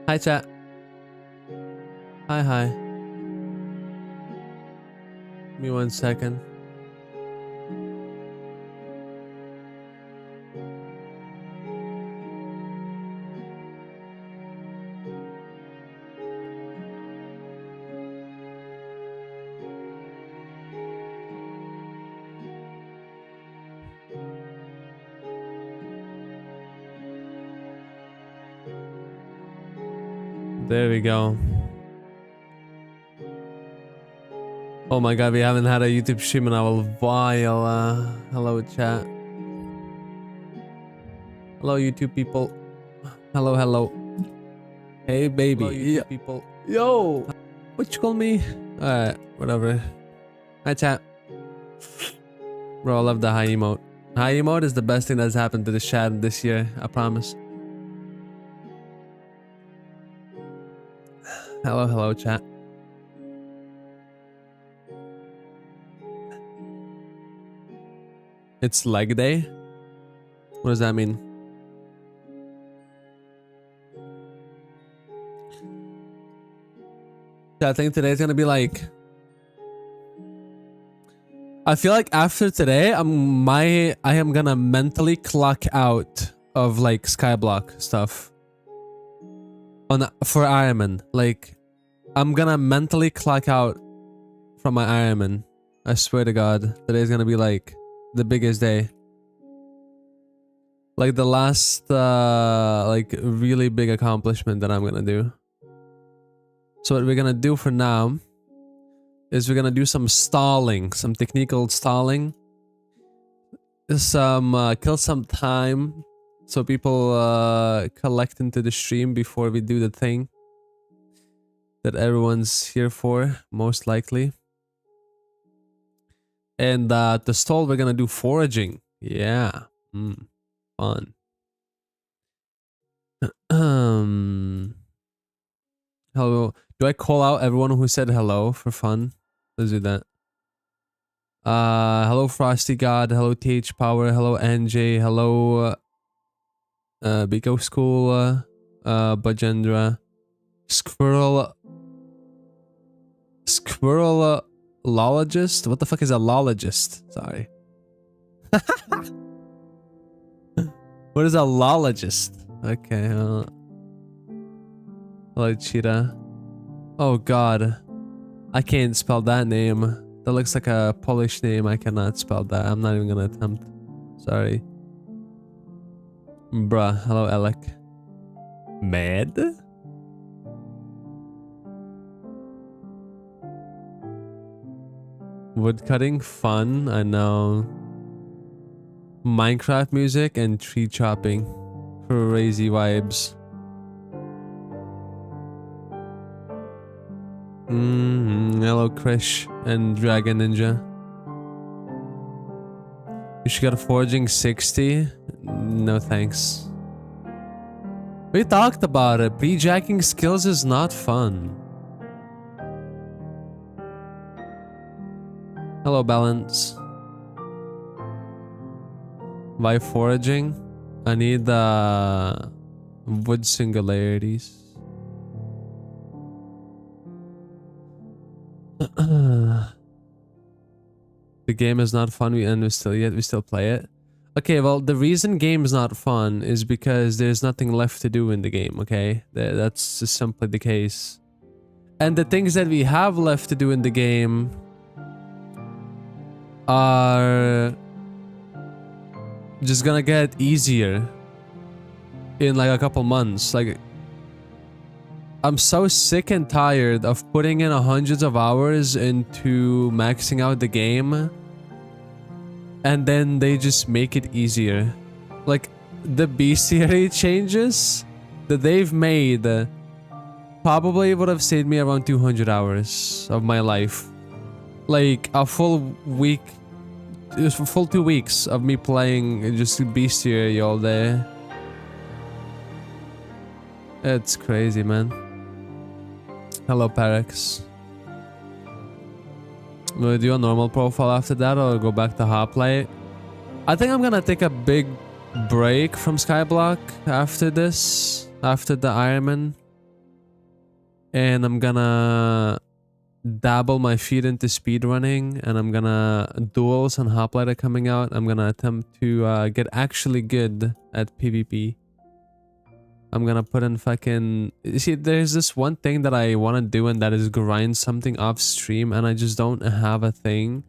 Hi, chat. Hi. Give me 1 second. There we go. Oh my god, we haven't had a YouTube stream in a while. Hello, chat. Hello, YouTube people. Hello. Hey, baby. Hello, YouTube people. Yo! What you call me? Alright, whatever. Hi, chat. Bro, I love the high emote. High emote is the best thing that's happened to the chat this year. I promise. Hello, chat. It's leg day? What does that mean? I think today's gonna be like... I feel like after today, I am gonna mentally clock out of like Skyblock stuff. For Ironman. Like, I'm gonna mentally clock out from my Ironman. I swear to God, today's gonna be like the biggest day. Like the last like really big accomplishment that I'm gonna do. So what we're gonna do for now is we're gonna do some stalling, some technical stalling. Kill some time so people collect into the stream before we do the thing that everyone's here for, most likely. And to stall, we're gonna do foraging. Yeah. Fun. Hello. Do I call out everyone who said hello for fun? Let's do that. Hello Frosty God. Hello TH Power. Hello NJ. Hello Biko School. Bajendra. Squirrelologist? What the fuck is a lologist? Sorry. What is a lologist? Okay. Hello, Cheetah. Oh god. I can't spell that name. That looks like a Polish name. I cannot spell that. I'm not even gonna attempt. Sorry. Bruh. Hello, Alec. Mad? Woodcutting? Fun. I know. Minecraft music and tree chopping. Crazy vibes. Hello Krish and Dragon Ninja. You should get a foraging 60. No thanks. We talked about it. Pre-jacking skills is not fun. Hello Balance. Why foraging? I need wood singularities. The game is not fun. We still play it. Okay, well the reason game is not fun is because there's nothing left to do in the game. Okay, that's just simply the case. And the things that we have left to do in the game are just gonna get easier in like a couple months. Like, I'm so sick and tired of putting in hundreds of hours into maxing out the game and then they just make it easier. Like, the bestiary changes that they've made probably would have saved me around 200 hours of my life. Like a full week, full 2 weeks of me playing just bestiary all day. It's crazy, man. Hello, Parex. Will we do a normal profile after that or go back to hot play? I think I'm gonna take a big break from Skyblock after this, after the Ironman. and I'm gonna dabble my feet into speedrunning, and I'm gonna duels and hoplite are coming out. I'm gonna attempt to get actually good at PvP. I'm gonna put in fucking... You see, there's this one thing that I want to do, and that is grind something off stream, and I just don't have a thing.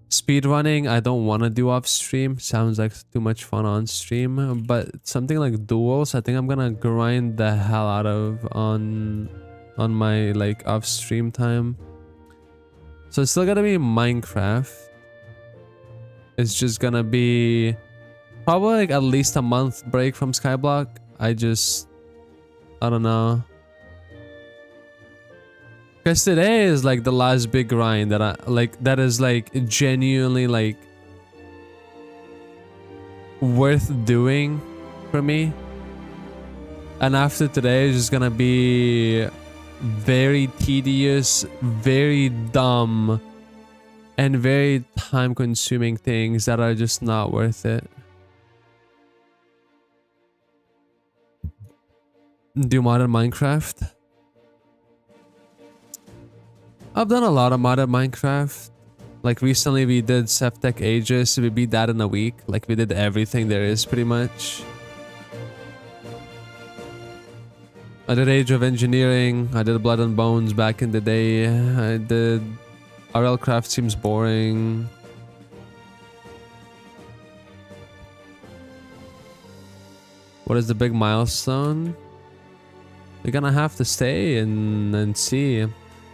Speedrunning, I don't want to do off stream. Sounds like too much fun on stream, but something like duels, I think I'm gonna grind the hell out of on my like off stream time. So it's still gonna be Minecraft. It's just gonna be probably like at least a month break from Skyblock. I don't know. Because today is like the last big grind that I like, that is like genuinely like worth doing for me. And after today is just gonna be very tedious, very dumb, and very time consuming things that are just not worth it. Do modded Minecraft? I've done a lot of modded Minecraft. Like recently we did Septec Aegis, we beat that in a week. Like we did everything there is pretty much. I did Age of Engineering, I did Blood and Bones back in the day. I did... RL Craft seems boring. What is the big milestone? We're gonna have to stay and see.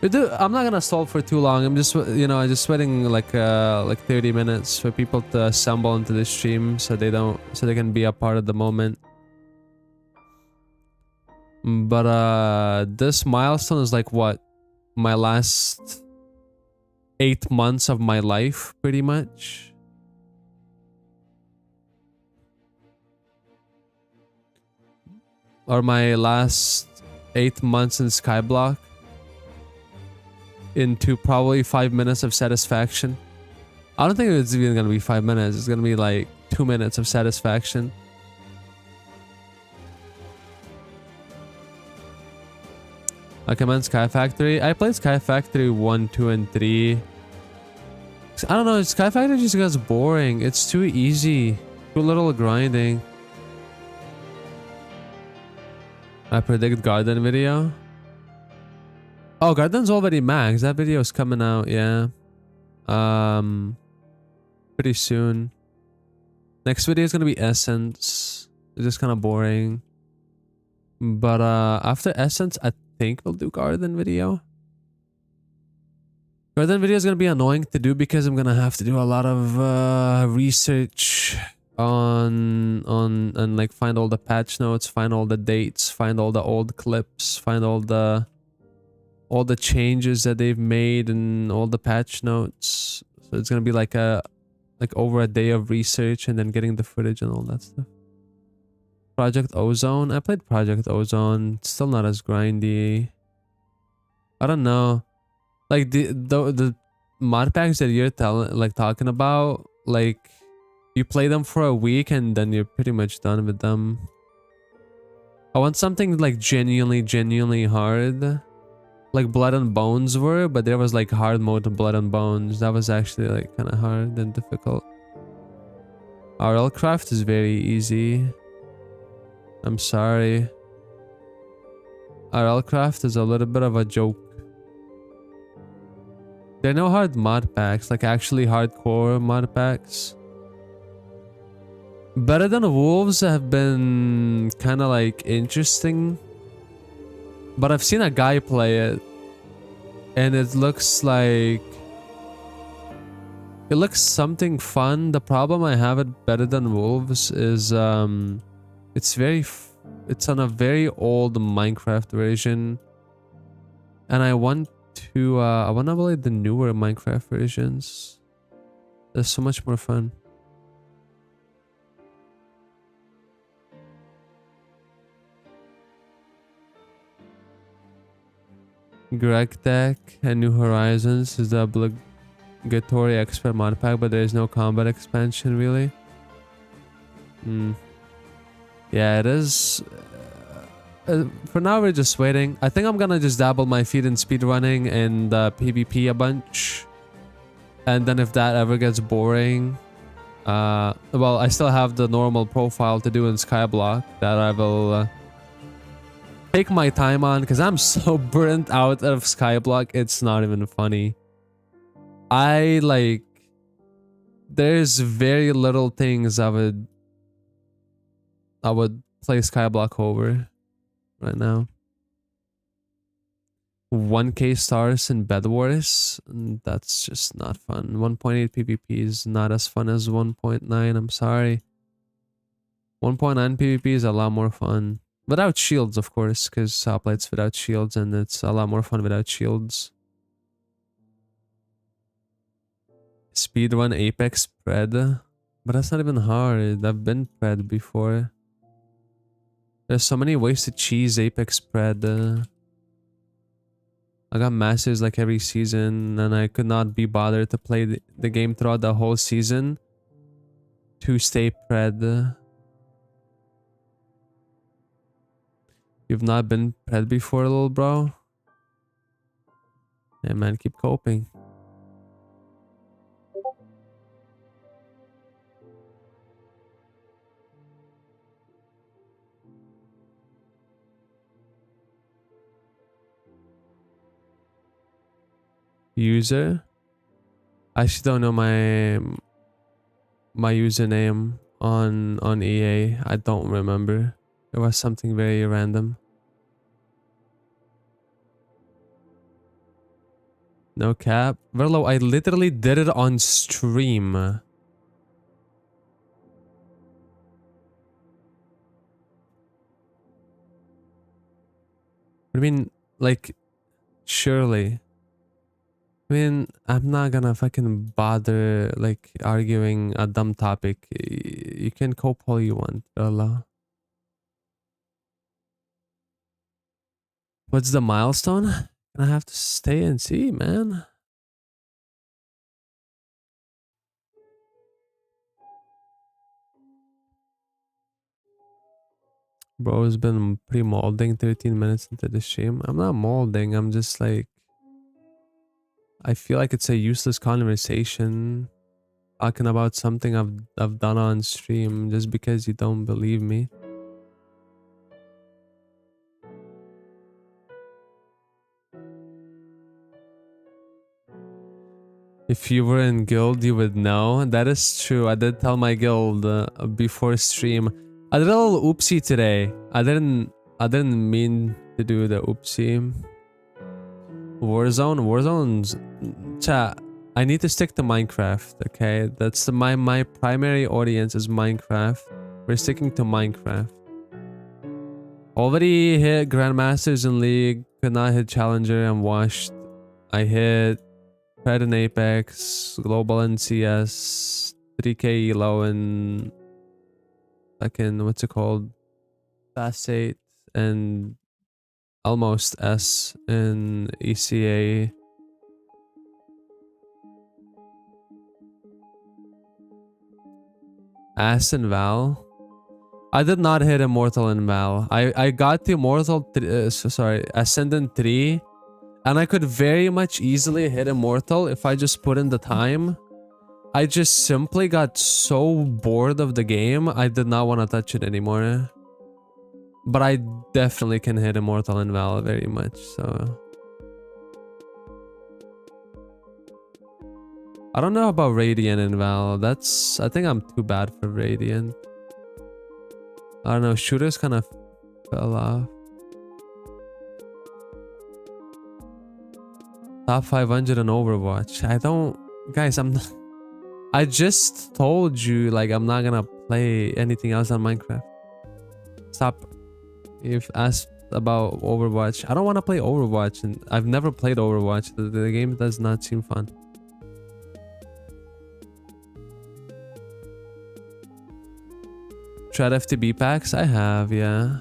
I'm not gonna stall for too long. I'm just, you know, I'm just waiting like 30 minutes for people to assemble into the stream so they can be a part of the moment. But this milestone is like what? My last 8 months of my life, pretty much. Or my last 8 months in Skyblock. Into probably 5 minutes of satisfaction. I don't think it's even gonna be 5 minutes. It's gonna be like 2 minutes of satisfaction. I commend Sky Factory. I played Sky Factory 1, 2, and 3. I don't know, Sky Factory just gets boring. It's too easy. Too little grinding. I predict Garden video. Oh, Garden's already max. That video is coming out, yeah. Pretty soon. Next video is gonna be Essence. It's just kind of boring. But after Essence, I think we'll do Garden video. Garden video is gonna be annoying to do because I'm gonna have to do a lot of research on and like find all the patch notes, find all the dates, find all the old clips, find all the changes that they've made and all the patch notes. So it's gonna be like over a day of research and then getting the footage and all that stuff. Project Ozone. I played Project Ozone. It's still not as grindy. I don't know. Like the mod packs that you're talking about, like you play them for a week and then you're pretty much done with them. I want something like genuinely hard. Like Blood and Bones were, but there was like hard mode to Blood and Bones. That was actually like kind of hard and difficult. RL Craft is very easy. I'm sorry. RL Craft is a little bit of a joke. There are no hard mod packs, like actually hardcore mod packs. Better Than Wolves have been kind of like interesting. But I've seen a guy play it. And it looks like... It looks something fun. The problem I have at Better Than Wolves is... It's on a very old Minecraft version. And I want to play the newer Minecraft versions. They're so much more fun. Greg Tech and New Horizons is the obligatory expert mod pack, but there is no combat expansion really. Yeah, it is. for now we're just waiting. I think I'm gonna just dabble my feet in speedrunning and PvP a bunch. And then if that ever gets boring, well, I still have the normal profile to do in Skyblock that I will take my time on, because I'm so burnt out of Skyblock, it's not even funny. There's very little things I would play Skyblock over right now. 1k stars in Bed Wars, that's just not fun. 1.8 PvP is not as fun as 1.9, I'm sorry. 1.9 PvP is a lot more fun. Without shields, of course, because I'll play it without shields, and it's a lot more fun without shields. Speedrun Apex Pred. But that's not even hard. I've been Pred before. There's so many ways to cheese Apex Pred. I got masters like every season, and I could not be bothered to play the game throughout the whole season to stay Pred. You've not been Pred before, little bro? Yeah, man, keep coping. User? I actually don't know my username on EA. I don't remember. It was something very random. No cap. Verlo, I literally did it on stream. I mean, like, surely. I mean, I'm not gonna fucking bother, like, arguing a dumb topic. You can cope all you want, Verlo. What's the milestone? I have to stay and see, man. Bro has been pre-molding 13 minutes into the stream. I'm not molding, I'm just like... I feel like it's a useless conversation. Talking about something I've done on stream just because you don't believe me. If you were in guild, you would know. That is true. I did tell my guild before stream. I did a little oopsie today. I didn't mean to do the oopsie. Warzone's chat. I need to stick to Minecraft, okay? That's my primary audience is Minecraft. We're sticking to Minecraft. Already hit Grandmasters in League, could not hit Challenger, I'm washed. I hit Pred in Apex, Global in CS, 3k Elo in fucking, what's it called? Fast 8, and almost S in ECA. Ass in Val. I did not hit Immortal in Val. I got to Immortal, Ascendant 3. And I could very much easily hit Immortal if I just put in the time. I just simply got so bored of the game, I did not want to touch it anymore. But I definitely can hit Immortal in Val very much, so... I don't know about Radiant in Val. That's... I think I'm too bad for Radiant. I don't know, shooters kind of fell off. Top 500 in Overwatch. I don't... Guys, I'm not... I just told you, like, I'm not gonna play anything else on Minecraft. Stop. You've asked about Overwatch. I don't want to play Overwatch, and I've never played Overwatch. The game does not seem fun. Tried FTB packs? I have, yeah.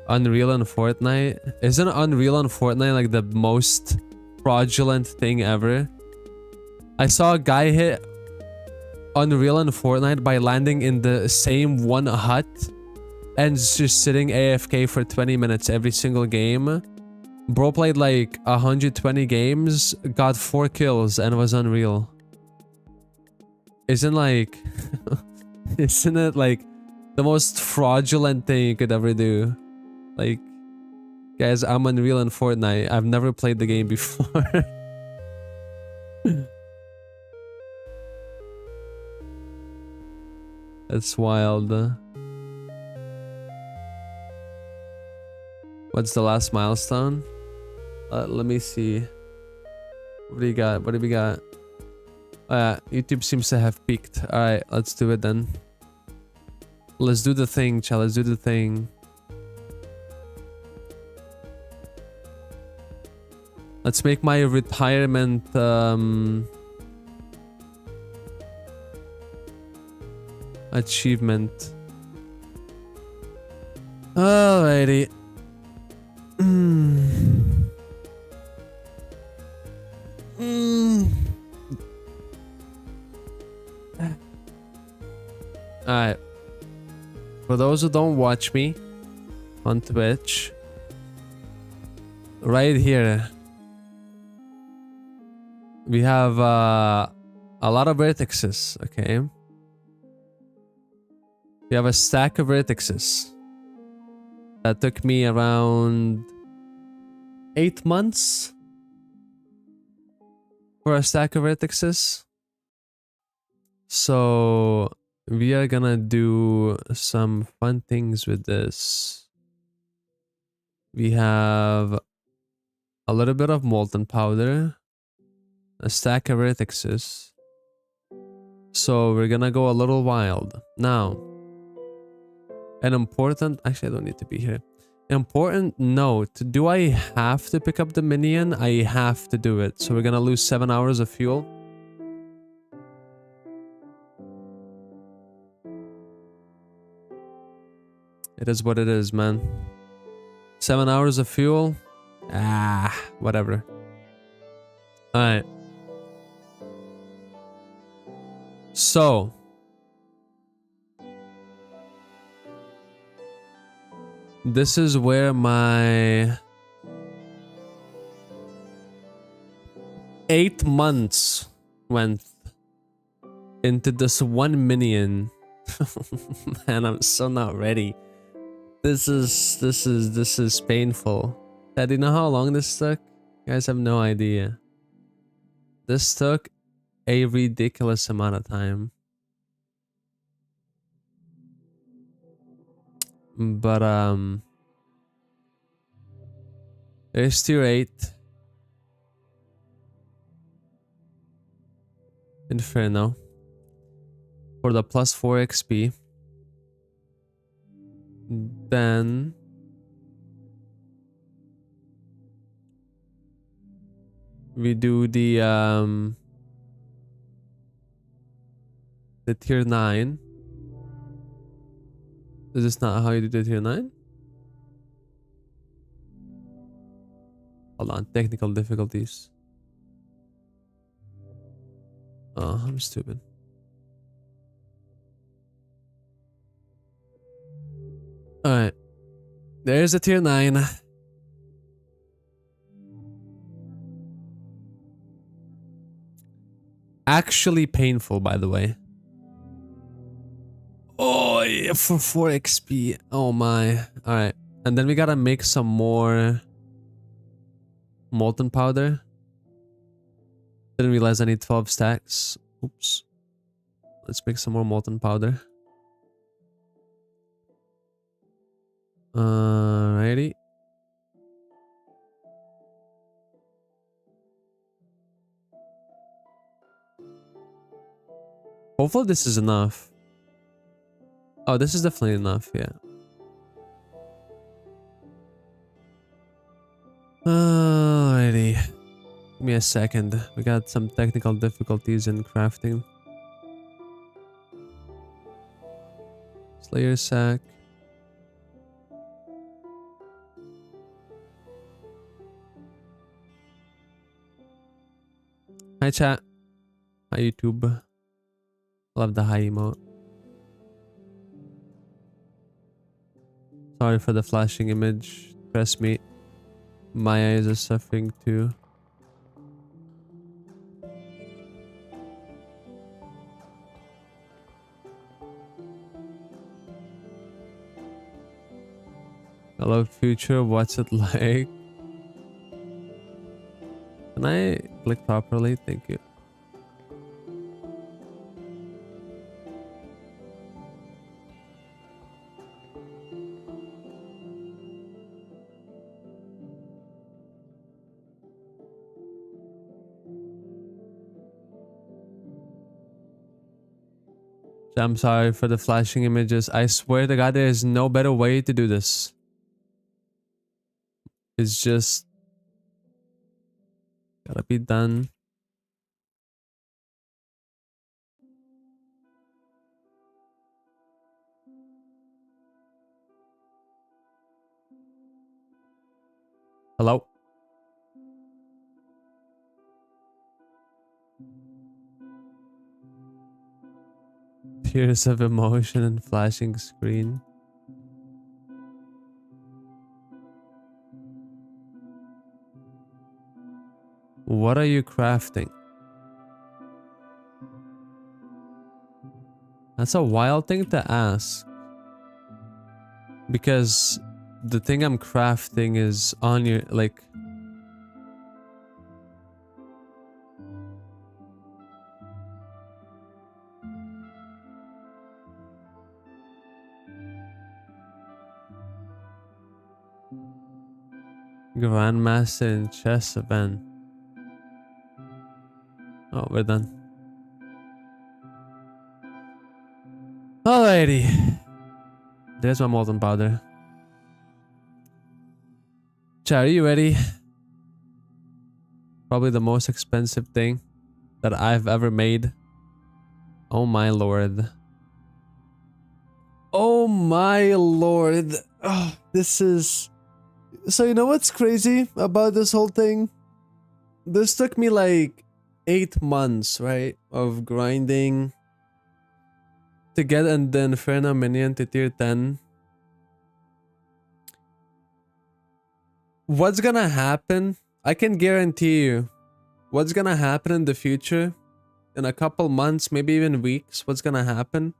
Unreal and Fortnite. Isn't Unreal and Fortnite like the most fraudulent thing ever? I saw a guy hit Unreal and Fortnite by landing in the same one hut and just sitting AFK for 20 minutes every single game. Bro played like 120 games, got 4 kills, and was unreal. Isn't like... Isn't it like the most fraudulent thing you could ever do? Like, guys, I'm unreal in Fortnite. I've never played the game before. That's wild. What's the last milestone? Let me see. What do you got? What do we got? YouTube seems to have peaked. Alright, let's do it then. Let's do the thing, chat. Let's do the thing. Let's make my retirement achievement. Alrighty. Alright. For those who don't watch me on Twitch, right here we have a lot of vertexes, okay? We have a stack of vertexes that took me around 8 months for a stack of vertexes. So we are gonna do some fun things with this. We have a little bit of molten powder, a stack of vertexes. So we're gonna go a little wild. Now, an important... Actually, I don't need to be here. Important note. Do I have to pick up the minion? I have to do it. So we're gonna lose 7 hours of fuel. It is what it is, man. 7 hours of fuel. Whatever. Alright. So. This is where my 8 months went into this one minion. Man, I'm so not ready. This is painful. Dad, do you know how long this took? You guys have no idea. This took a ridiculous amount of time. But there's tier 8. Inferno. For the plus 4 XP. Then we do the tier 9. Is this not how you do the tier 9? Hold on, technical difficulties. Oh, I'm stupid. Alright. There's a tier 9. Actually painful, by the way. Oh, yeah, for 4 XP. Oh my. Alright. And then we gotta make some more molten powder. Didn't realize I need 12 stacks. Oops. Let's make some more molten powder. Alrighty. Hopefully this is enough. Oh, this is definitely enough, yeah. Alrighty. Give me a second. We got some technical difficulties in crafting. Slayer sack. Hi chat. Hi YouTube. Love the high emote. Sorry for the flashing image. Trust me, my eyes are suffering too. Hello future, what's it like? Can I click properly? Thank you. I'm sorry for the flashing images. I swear to God, there is no better way to do this. It's just gotta be done. Hello? Tears of emotion and flashing screen. What are you crafting? That's a wild thing to ask. Because the thing I'm crafting is on your, like... Grandmaster in chess event. Oh, we're done. Alrighty. There's my molten powder. Chat, are you ready? Probably the most expensive thing that I've ever made. Oh my lord. Oh my lord. Oh, this is... So you know what's crazy about this whole thing? This took me like 8 months, right? Of grinding to get the Inferno minion to tier 10. What's gonna happen? I can guarantee you what's gonna happen in the future, in a couple months, maybe even weeks, what's gonna happen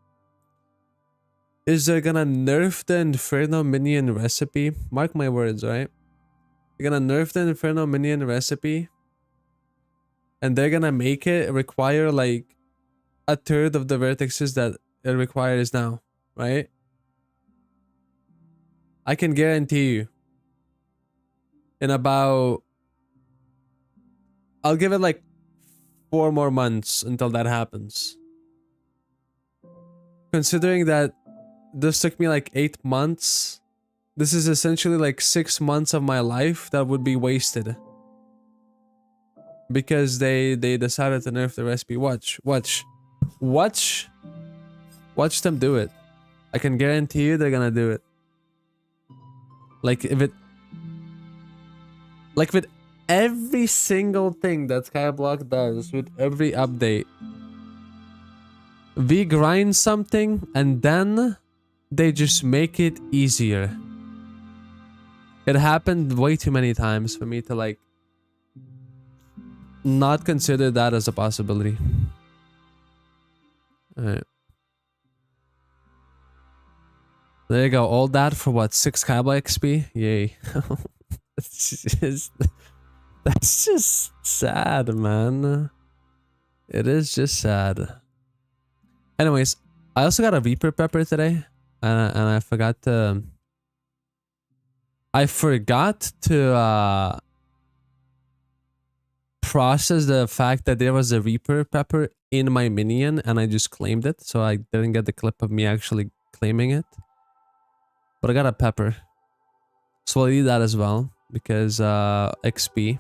is they're gonna nerf the Inferno minion recipe. Mark my words, right? They're gonna nerf the Inferno minion recipe and they're gonna make it require like a third of the vertexes that it requires now, right? I can guarantee you in about... I'll give it like 4 more months until that happens. Considering that this took me like 8 months, this is essentially like 6 months of my life that would be wasted. Because they decided to nerf the recipe. Watch them do it. I can guarantee you they're gonna do it. Like with every single thing that Skyblock does, with every update, we grind something and then they just make it easier. It happened way too many times for me to like not consider that as a possibility. Alright. There you go. All that for what? 6 Skyblock XP? Yay. That's just sad, man. It is just sad. Anyways, I also got a Reaper Pepper today. And I forgot to... process the fact that there was a Reaper Pepper in my minion and I just claimed it. So I didn't get the clip of me actually claiming it. But I got a pepper. So I'll eat that as well. Because XP.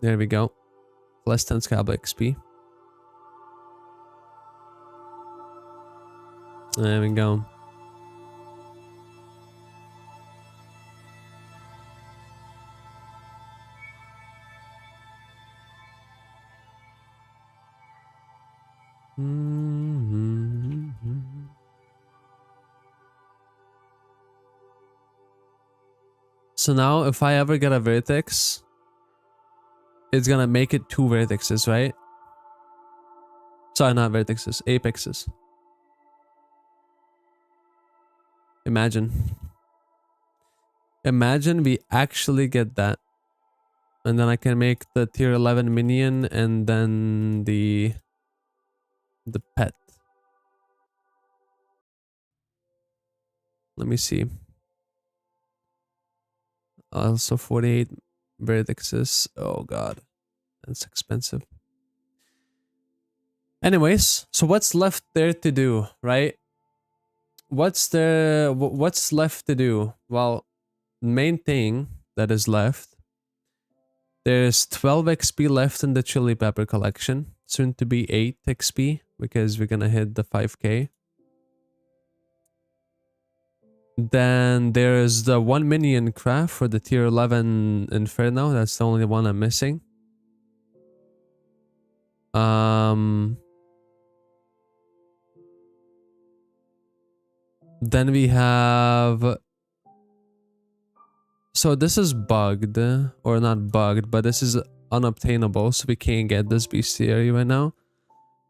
There we go. Less 10 Skyblock XP. There we go. So now if I ever get a vertex, it's gonna make it 2 vertexes, right? Sorry, not vertexes, apexes. Imagine. Imagine we actually get that. And then I can make the tier 11 minion and then the pet. Let me see. Also 48 vertexes. Oh god. That's expensive. Anyways, so what's left there to do, right? What's left to do? Well, main thing that is left, there's 12 XP left in the chili pepper collection, soon to be 8 XP because we're gonna hit the 5k. Then there's the 1 minion craft for the tier 11 Inferno. That's the only one I'm missing. Then we have... So this is bugged, or not bugged, but this is unobtainable, so we can't get this bestiary right now.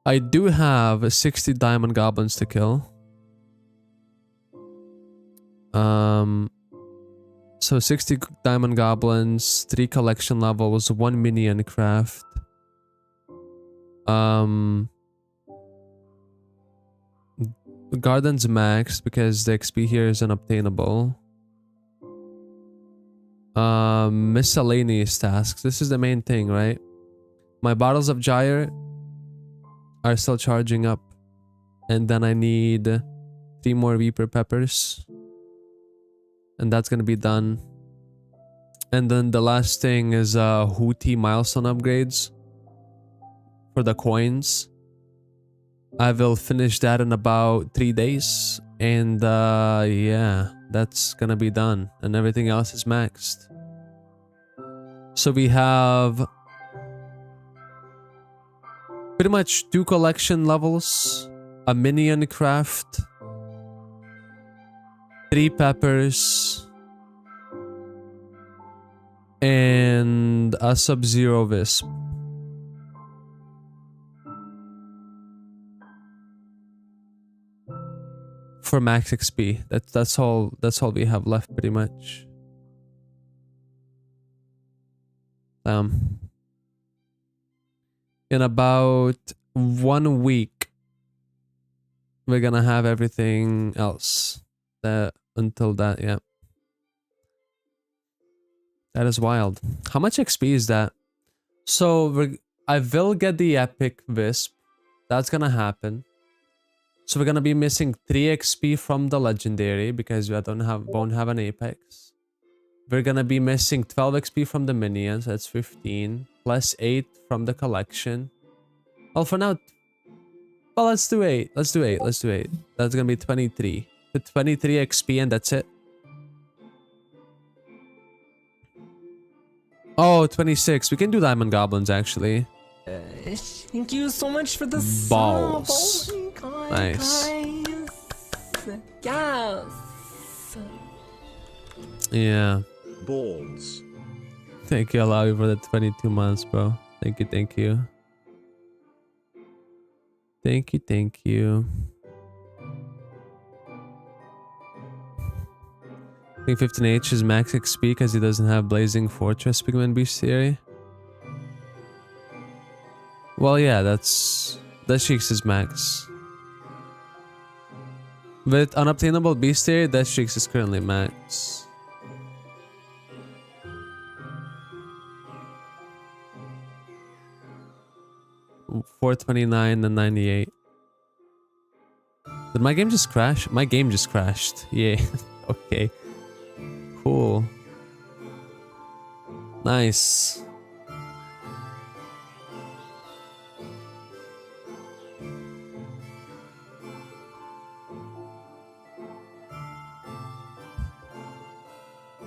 I do have 60 diamond goblins to kill. So 60 diamond goblins, 3 collection levels, 1 minion craft. The garden's maxed because the XP here is unobtainable. Miscellaneous tasks. This is the main thing, right? My bottles of gyre are still charging up. And then I need 3 more Reaper peppers. And that's gonna be done. And then the last thing is Hootie milestone upgrades for the coins. I will finish that in about 3 days. And yeah, that's gonna be done. And everything else is maxed. So we have pretty much 2 collection levels, a minion craft, 3 peppers, and a Sub-Zero Wisp. For max XP. That's all we have left pretty much. In about 1 week we're gonna have everything else. Until that, yeah. That is wild. How much XP is that? So I will get the epic wisp. That's gonna happen. So we're gonna be missing 3 XP from the legendary because we won't have an apex. We're gonna be missing 12 XP from the minions. That's 15 plus 8 from the collection. Well, for now, well, let's do 8. Let's do 8. Let's do 8. That's gonna be 23. The 23 XP and that's it. Oh, 26. We can do diamond goblins actually. Thank you so much for the balls. Oh my God, nice. Guys. Yes. Yeah. Balls. Thank you, Alawi, for the 22 months, bro. Thank you, thank you. Thank you, thank you. I think 15H is max XP because he doesn't have Blazing Fortress Pigman Bestiary. Well, yeah, that Sheiks is max. With unobtainable Bestiary, that Sheiks is currently max. $429 and 98. Did my game just crash? My game just crashed. Yeah. Okay. Cool. Nice.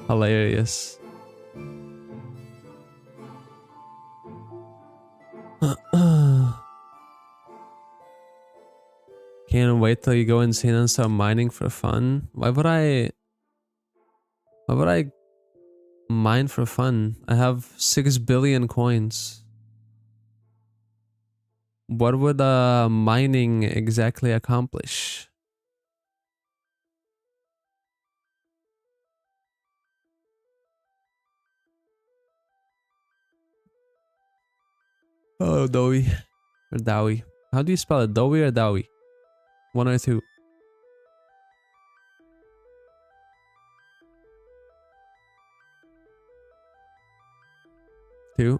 Hilarious. Can't wait till you go insane and start mining for fun. Why would I Mine for fun. I have 6 billion coins. What would mining exactly accomplish? Oh, Dowie. Or Dowie. How do you spell it? Dowie or Dowie? One or two? Two.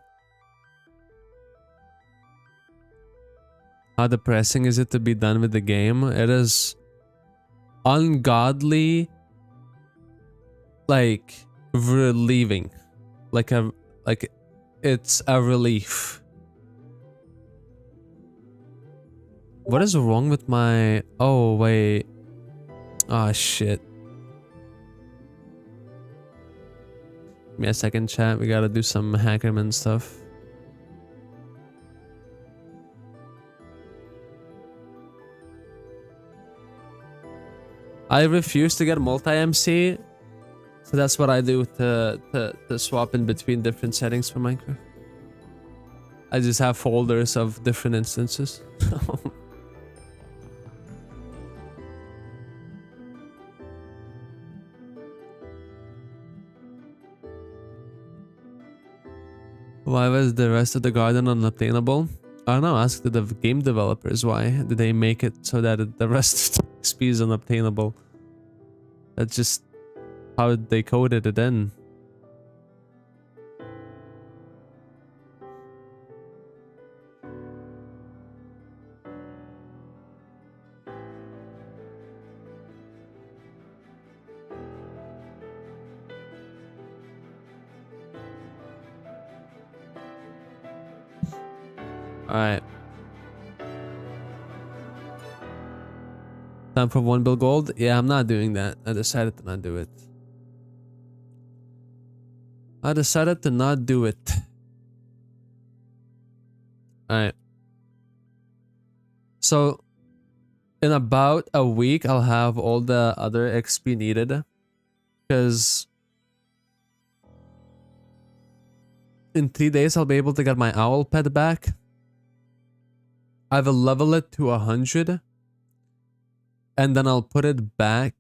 How depressing is it to be done with the game? It is ungodly, like, relieving. Like it's a relief. What is wrong with my... Oh, wait. Oh, shit. Give me a second, chat. We gotta do some Hackerman stuff. I refuse to get multi-MC. So that's what I do to swap in between different settings for Minecraft. I just have folders of different instances. Why was the rest of the garden unobtainable? I don't know, ask the game developers why. Did they make it so that the rest of the XP is unobtainable? That's just how they coded it in. Alright. Time for 1 bill gold? Yeah, I'm not doing that. I decided to not do it. I decided to not do it. Alright. So, in about a week, I'll have all the other XP needed. Because in 3 days, I'll be able to get my owl pet back. I will level it to 100. And then I'll put it back.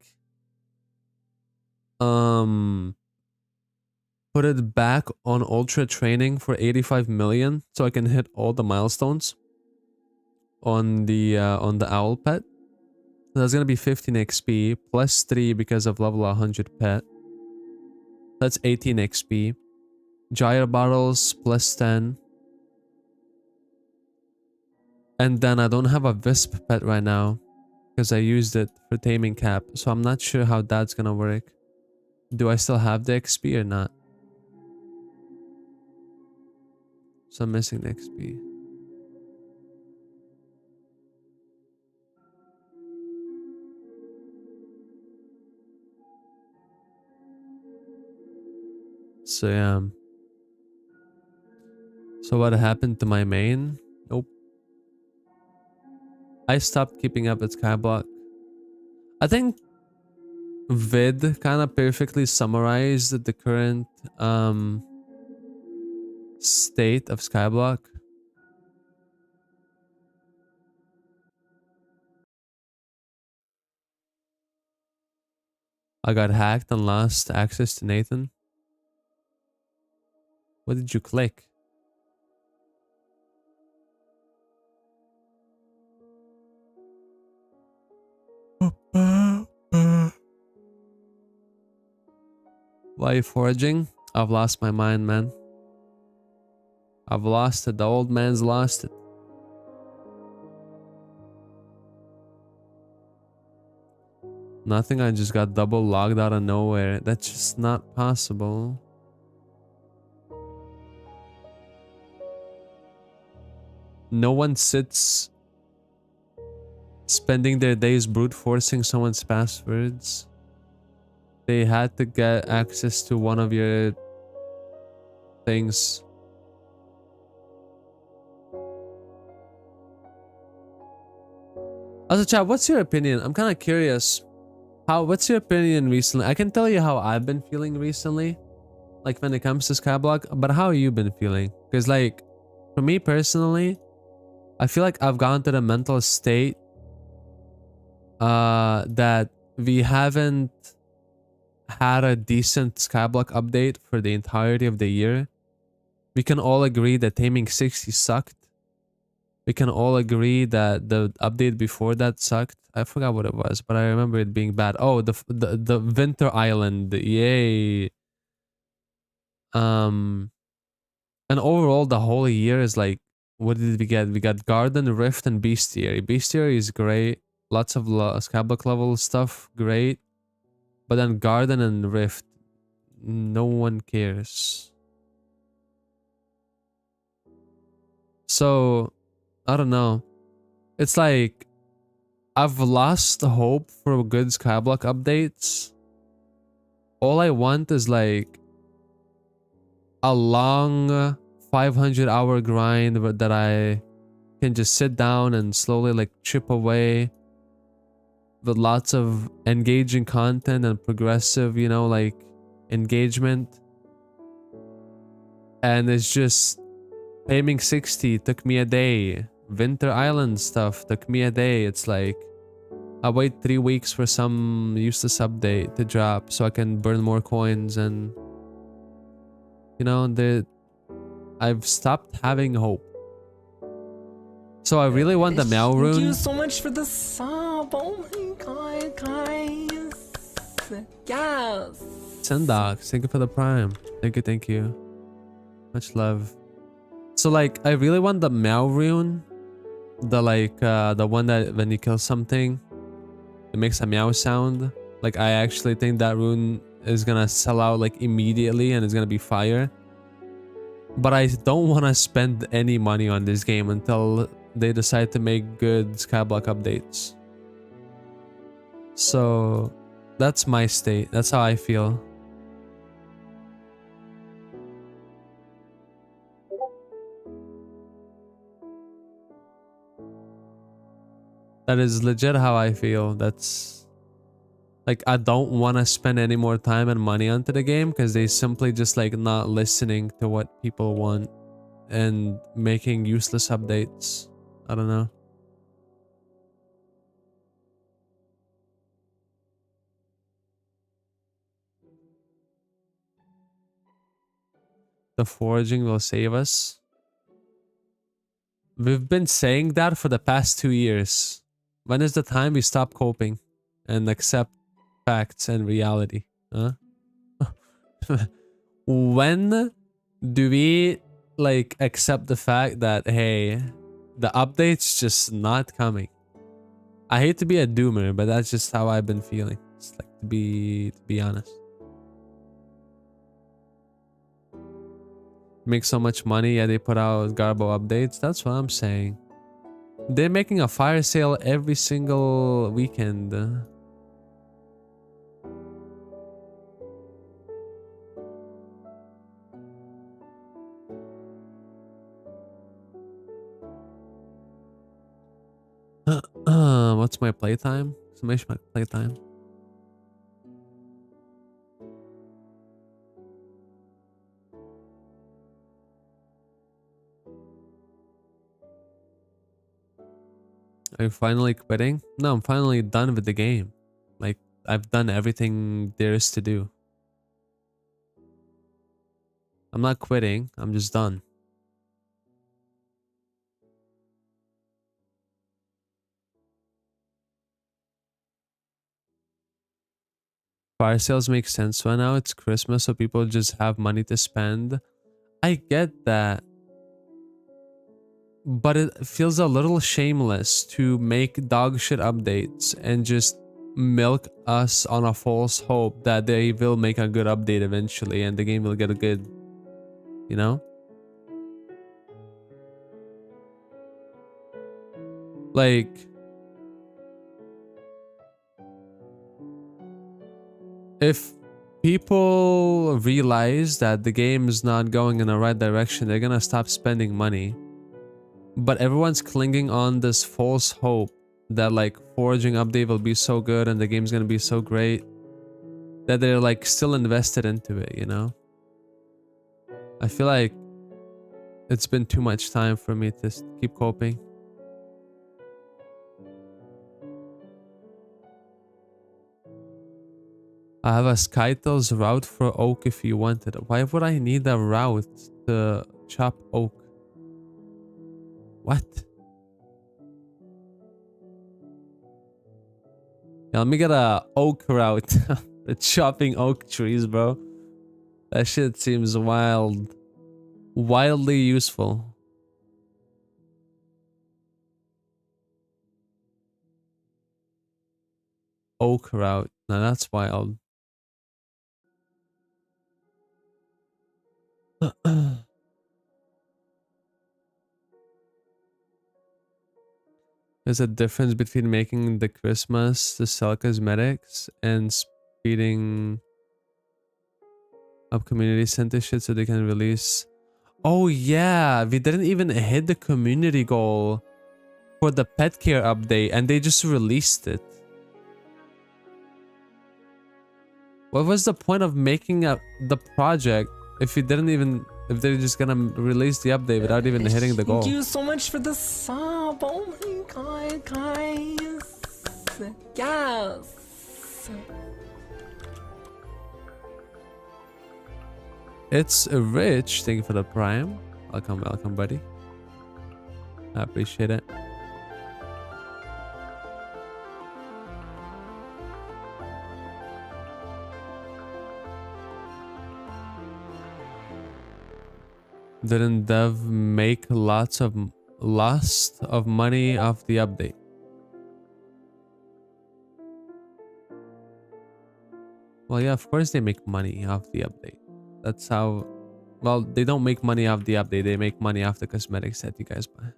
Put it back on ultra training for 85 million. So I can hit all the milestones. On the owl pet. So that's gonna be 15 XP. Plus 3 because of level 100 pet. That's 18 XP. Gyre bottles plus 10. And then I don't have a Wisp pet right now. Because I used it for taming cap. So I'm not sure how that's gonna work. Do I still have the XP or not? So I'm missing the XP. So yeah. So what happened to my main? Nope. I stopped keeping up with Skyblock. I think Vid kind of perfectly summarized the current state of Skyblock. I got hacked and lost access to Nathan. What did you click? Why are you foraging? I've lost my mind, man. I've lost it. The old man's lost it. Nothing, I just got double logged out of nowhere. That's just not possible. No one sits spending their days brute forcing someone's passwords. They had to get access to one of your things. Also, chat, what's your opinion? I'm kind of curious. What's your opinion recently? I can tell you how I've been feeling recently. like when it comes to Skyblock, but how have you been feeling? Because like for me personally, I feel like I've gone to the mental state that we haven't had a decent Skyblock update for the entirety of the year. We can all agree that Taming 60 sucked. We can all agree that the update before that sucked. I forgot what it was, but I remember it being bad. Oh, the Winter Island. Yay. And overall the whole year is like, what did we get? We got Garden, Rift, and Bestiary. Bestiary is great. Lots of Skyblock level stuff, great. But then Garden and Rift, no one cares. So, I don't know. It's like, I've lost hope for good Skyblock updates. All I want is like a long 500-hour grind that I can just sit down and slowly like chip away with lots of engaging content and progressive, you know, like engagement. And it's just Taming 60 took me a day. Winter Island stuff took me a day. It's like I wait 3 weeks for some useless update to drop so I can burn more coins, and you know, I've stopped having hope. So I really want the Meow Rune. Thank you so much for the sub. Oh my god, guys. Yes. Sendox, thank you for the prime. Thank you. Much love. So like, I really want the Meow Rune. The like, the one that when you kill something, it makes a meow sound. Like, I actually think that rune is gonna sell out like immediately and it's gonna be fire. But I don't want to spend any money on this game until they decide to make good Skyblock updates. So that's my state. That's how I feel. That is legit how I feel. That's like, I don't want to spend any more time and money onto the game because they simply just like not listening to what people want and making useless updates. I don't know. The foraging will save us. We've been saying that for the past 2 years. When is the time we stop coping and accept facts and reality? Huh? When do we like accept the fact that, hey, the update's just not coming? I hate to be a doomer, but that's just how I've been feeling. It's like, to be honest. Make so much money, yeah, they put out Garbo updates. That's what I'm saying. They're making a fire sale every single weekend. What's my playtime? Summation my playtime. Are you finally quitting? No, I'm finally done with the game. Like, I've done everything there is to do. I'm not quitting, I'm just done. Fire sales make sense right now. It's Christmas, so people just have money to spend. I get that. But it feels a little shameless to make dog shit updates and just milk us on a false hope that they will make a good update eventually and the game will get a good, you know? Like, if people realize that the game is not going in the right direction, they're gonna stop spending money. But everyone's clinging on this false hope that like foraging update will be so good and the game's gonna be so great that they're like still invested into it, you know? I feel like it's been too much time for me to keep coping. I have a Skytles route for oak if you wanted. Why would I need a route to chop oak? What? Yeah, let me get a oak route for chopping oak trees, bro. That shit seems wild. Wildly useful. Oak route. Now that's wild. There's a difference between making the Christmas to sell cosmetics and speeding up community center shit so they can release. Oh yeah, we didn't even hit the community goal for the pet care update and they just released it. What was the point of making the project if you didn't even, if they're just gonna release the update without even hitting the goal? Thank you so much for the sub. Oh my god, guys. Yes. It's Rich. Thank you for the prime. Welcome, welcome, buddy. I appreciate it. Didn't Dev make lots of money off the update? Well, yeah, of course they make money off the update. That's how... Well, they don't make money off the update. They make money off the cosmetics that you guys buy.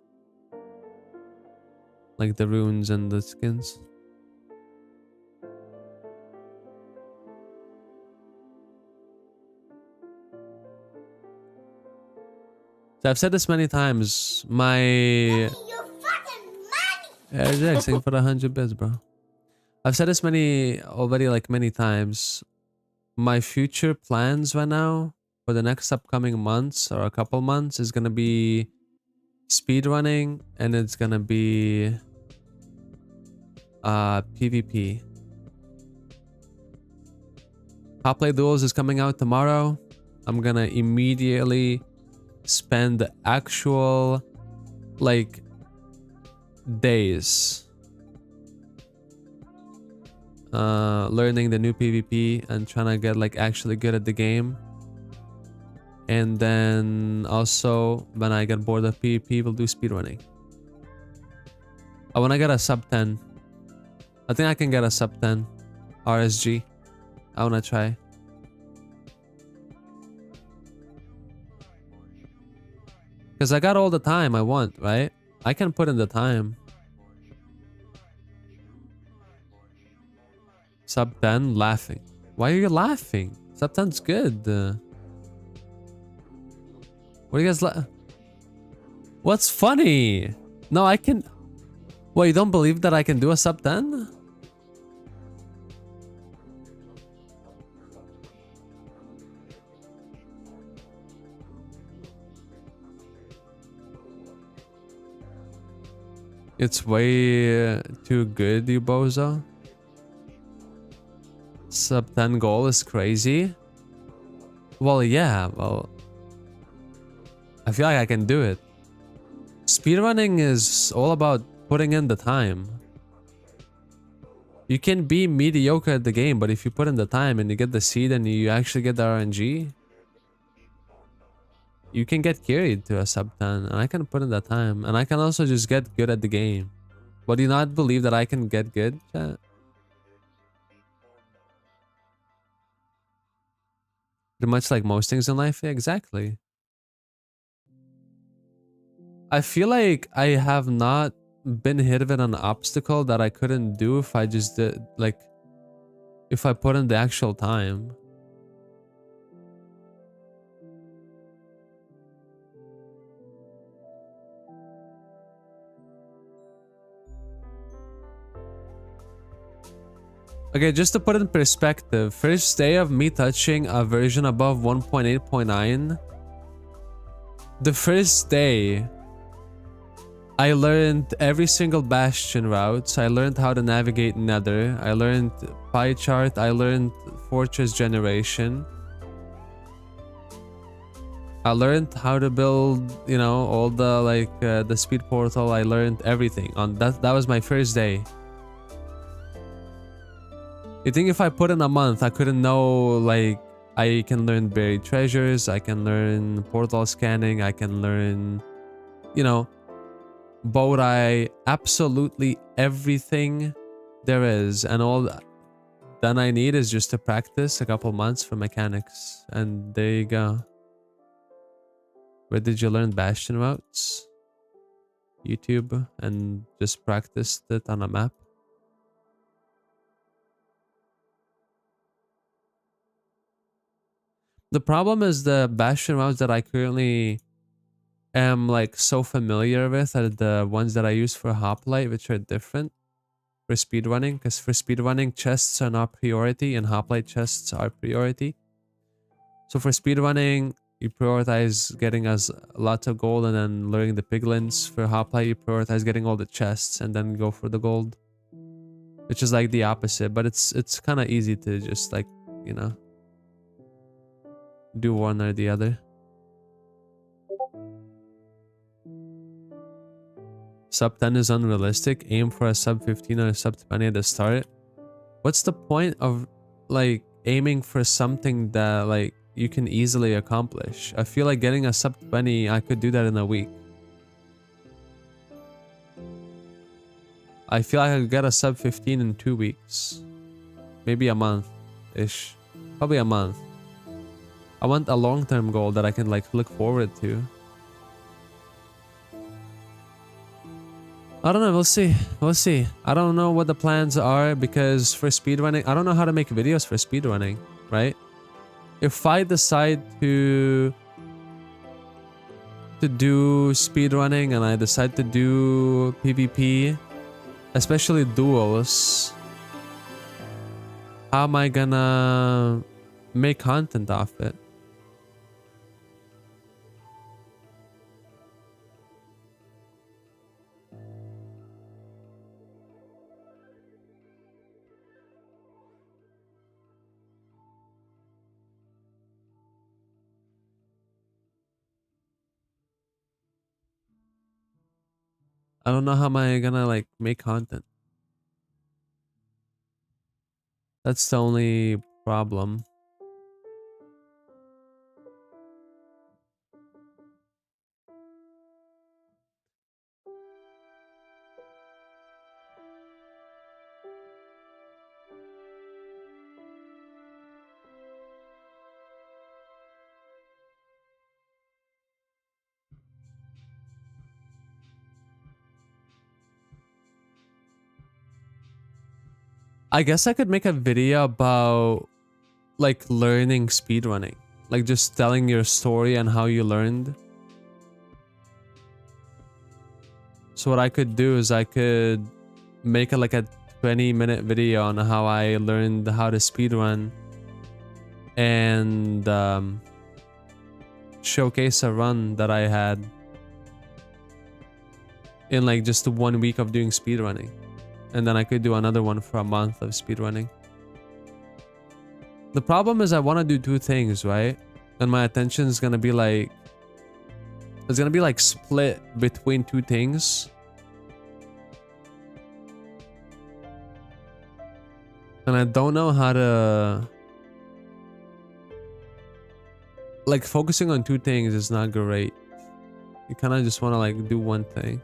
Like the runes and the skins. So I've said this many times. My... Yeah, Jack, sing for the 100 bits, bro. I've said this many times. My future plans right now for the next upcoming months or a couple months is gonna be speedrunning and it's gonna be PvP. Hot Play Duels is coming out tomorrow. I'm gonna immediately spend the actual like days learning the new PvP and trying to get like actually good at the game. And then also when I get bored of PvP, we'll do speedrunning. I want to get a sub 10. I think I can get a sub 10 RSG. I want to try. Because I got all the time I want, right? I can put in the time. Sub 10 laughing. Why are you laughing? Sub 10's good. What are you guys What's funny? No, I can... What, you don't believe that I can do a sub 10? It's way too good, you bozo. Sub 10 goal is crazy. Well, yeah, well... I feel like I can do it. Speedrunning is all about putting in the time. You can be mediocre at the game, but if you put in the time and you get the seed and you actually get the RNG, you can get carried to a sub 10, and I can put in that time. And I can also just get good at the game. But do you not believe that I can get good, chat? Pretty much like most things in life? Yeah, exactly. I feel like I have not been hit with an obstacle that I couldn't do if I just did, like, if I put in the actual time. Okay, just to put it in perspective, first day of me touching a version above 1.8.9 The first day, I learned every single bastion routes. I learned how to navigate Nether. I learned pie chart. I learned fortress generation. I learned how to build, you know, all the like the speed portal. I learned everything on that. That was my first day. You think if I put in a month, I couldn't know, like, I can learn buried treasures, I can learn portal scanning, I can learn, you know, boat eye, absolutely everything there is, and all then I need is just to practice a couple months for mechanics, and there you go. Where did you learn bastion routes? YouTube, and just practiced it on a map. The problem is the bastion routes that I currently am like so familiar with are the ones that I use for hoplite, which are different for speedrunning, because for speedrunning chests are not priority and hoplite chests are priority. So for speedrunning, you prioritize getting us lots of gold and then learning the piglins. For hoplite, you prioritize getting all the chests and then go for the gold, which is like the opposite, but it's kind of easy to just like, you know, do one or the other. Sub 10 is unrealistic. Aim for a sub 15 or a sub 20 at the start. What's the point of like aiming for something that like you can easily accomplish? I feel like getting a sub 20, I could do that in a week. I feel like I could get a sub 15 in 2 weeks. Maybe a month-ish. Probably a month. I want a long-term goal that I can like look forward to. I don't know, we'll see. We'll see. I don't know what the plans are because for speedrunning, I don't know how to make videos for speedrunning, right? If I decide to do speedrunning and I decide to do PvP, especially duels, how am I gonna make content off it? I don't know how am I gonna like make content. That's the only problem. I guess I could make a video about like learning speedrunning, like just telling your story and how you learned. So what I could do is I could make like a 20-minute video on how I learned how to speedrun and showcase a run that I had in like just 1 week of doing speedrunning. And then I could do another one for a month of speedrunning. The problem is I want to do 2 things, right? And my attention is going to be like... It's going to be like split between 2 things. And I don't know how to... Like focusing on 2 things is not great. You kind of just want to like do one thing.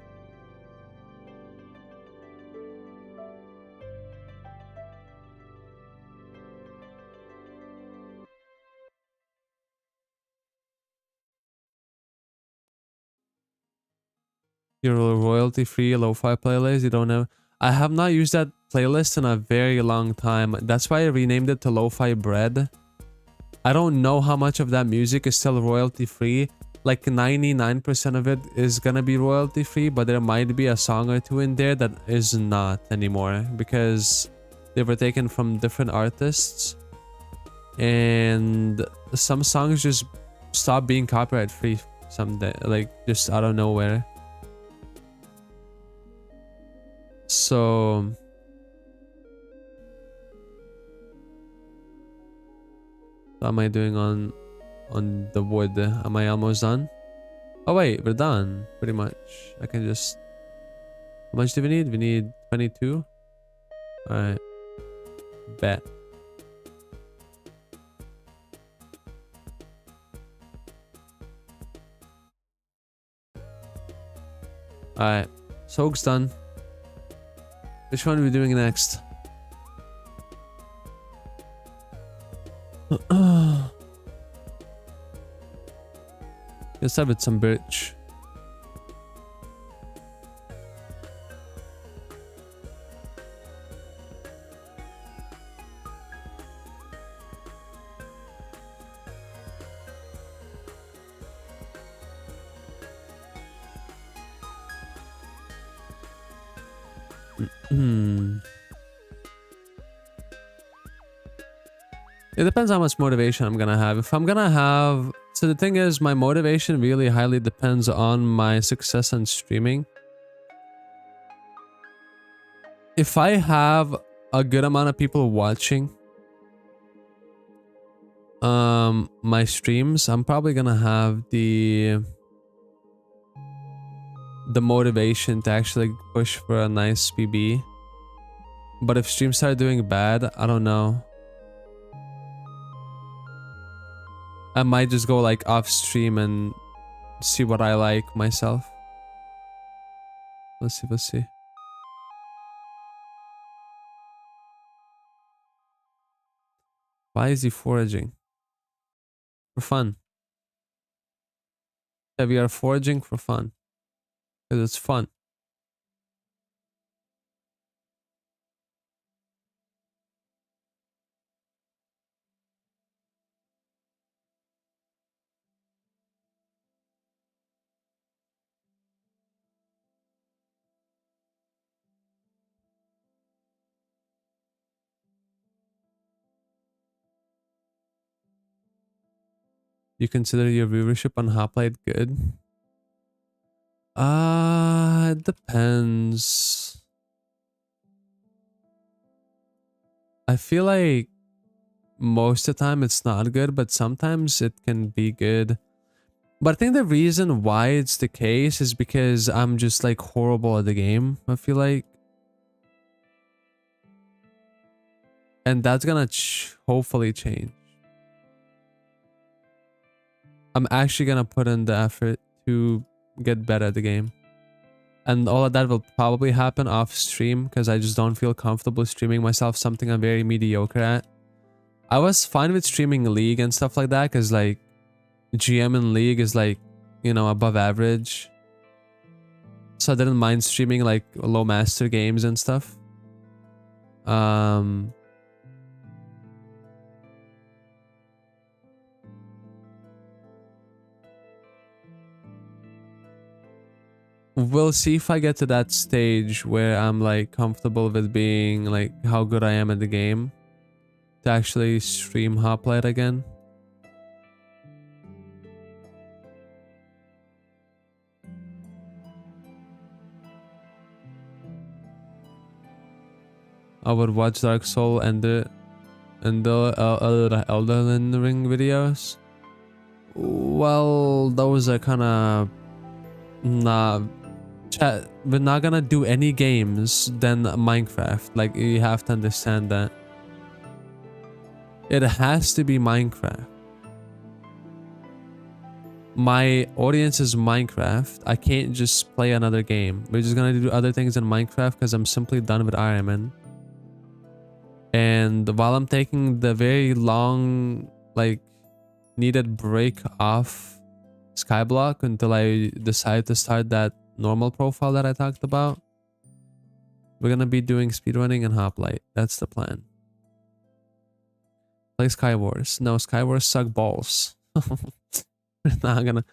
Your royalty-free lo-fi playlist, you don't know. I have not used that playlist in a very long time. That's why I renamed it to Lo-Fi Bread. I don't know how much of that music is still royalty-free. Like 99% of it is gonna be royalty-free, but there might be a song or 2 in there that is not anymore because they were taken from different artists. And some songs just stop being copyright-free someday, like just out of nowhere. So what am I doing on the wood? Am I almost done? Oh wait, we're done pretty much. I can just, how much do we need? We need 22. All right, bet. All right, soak's done. Which one are we doing next? Let's have it some birch. It depends how much motivation I'm gonna have. If I'm gonna have... So the thing is, my motivation really highly depends on my success in streaming. If I have a good amount of people watching my streams, I'm probably gonna have the motivation to actually push for a nice PB. But if streams start doing bad, I don't know. I might just go like off stream and see what I like myself. Let's see. Why is he foraging? For fun. Yeah, we are foraging for fun. Because it's fun. You consider your viewership on Hoplite good? It depends. I feel like most of the time it's not good, but sometimes it can be good. But I think the reason why it's the case is because I'm just like horrible at the game, I feel like. And that's gonna hopefully change. I'm actually gonna put in the effort to get better at the game. And all of that will probably happen off stream because I just don't feel comfortable streaming myself something I'm very mediocre at. I was fine with streaming League and stuff like that because like GM in League is like, you know, above average. So I didn't mind streaming like low master games and stuff. We'll see if I get to that stage where I'm like comfortable with being like how good I am at the game to actually stream Hoplite again. I would watch Dark Soul and the Elden Ring videos. Well, those are kind of chat. We're not gonna do any games than Minecraft. Like, you have to understand that it has to be Minecraft. My audience is Minecraft. I can't just play another game. We're just gonna do other things in Minecraft because I'm simply done with Ironman. And while I'm taking the very long, like, needed break off Skyblock until I decide to start that normal profile that I talked about, we're gonna be doing speedrunning and Hoplite. That's the plan. Play Skywars. No, Skywars suck balls. We're not gonna...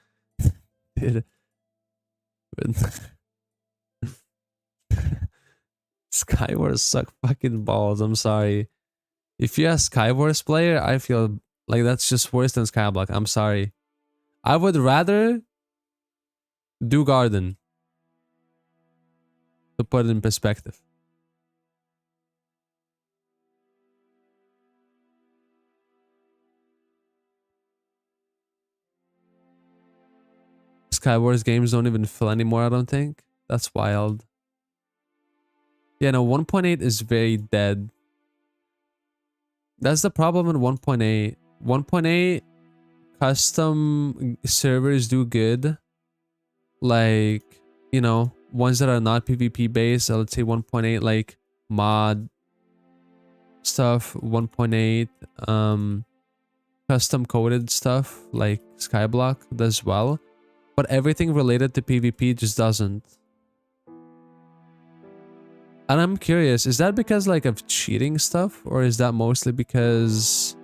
Dude. Skywars suck fucking balls. I'm sorry. If you're a Skywars player, I feel like that's just worse than Skyblock. I'm sorry. I would rather Do garden. To put it in perspective. Skywars games don't even fill anymore, I don't think. That's wild. Yeah, no, 1.8 is very dead. That's the problem in 1.8. 1.8 custom servers do good. Like, you know, ones that are not PvP based, let's say 1.8 like mod stuff, 1.8 custom coded stuff like Skyblock does well. But everything related to PvP just doesn't. And I'm curious, is that because like of cheating stuff, or is that mostly because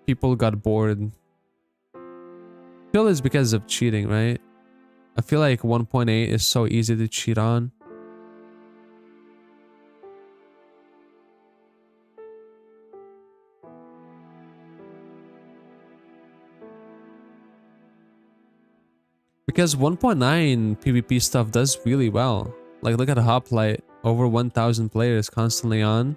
people got bored? I feel it's because of cheating, right? I feel like 1.8 is so easy to cheat on. Because 1.9 PvP stuff does really well. Like, look at Hoplite, over 1,000 players constantly on.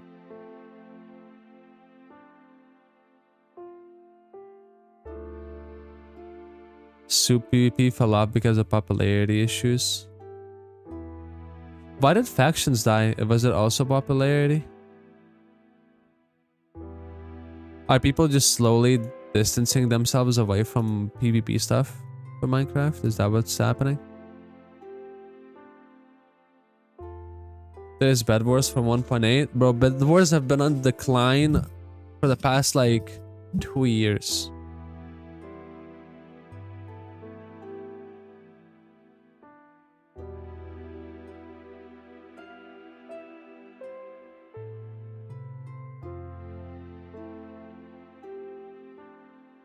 Soup PvP fell off because of popularity issues. Why did factions die? Was it also popularity? Are people just slowly distancing themselves away from PvP stuff for Minecraft? Is that what's happening? There's Bed Wars from 1.8. Bro, Bed Wars have been on decline for the past like 2 years.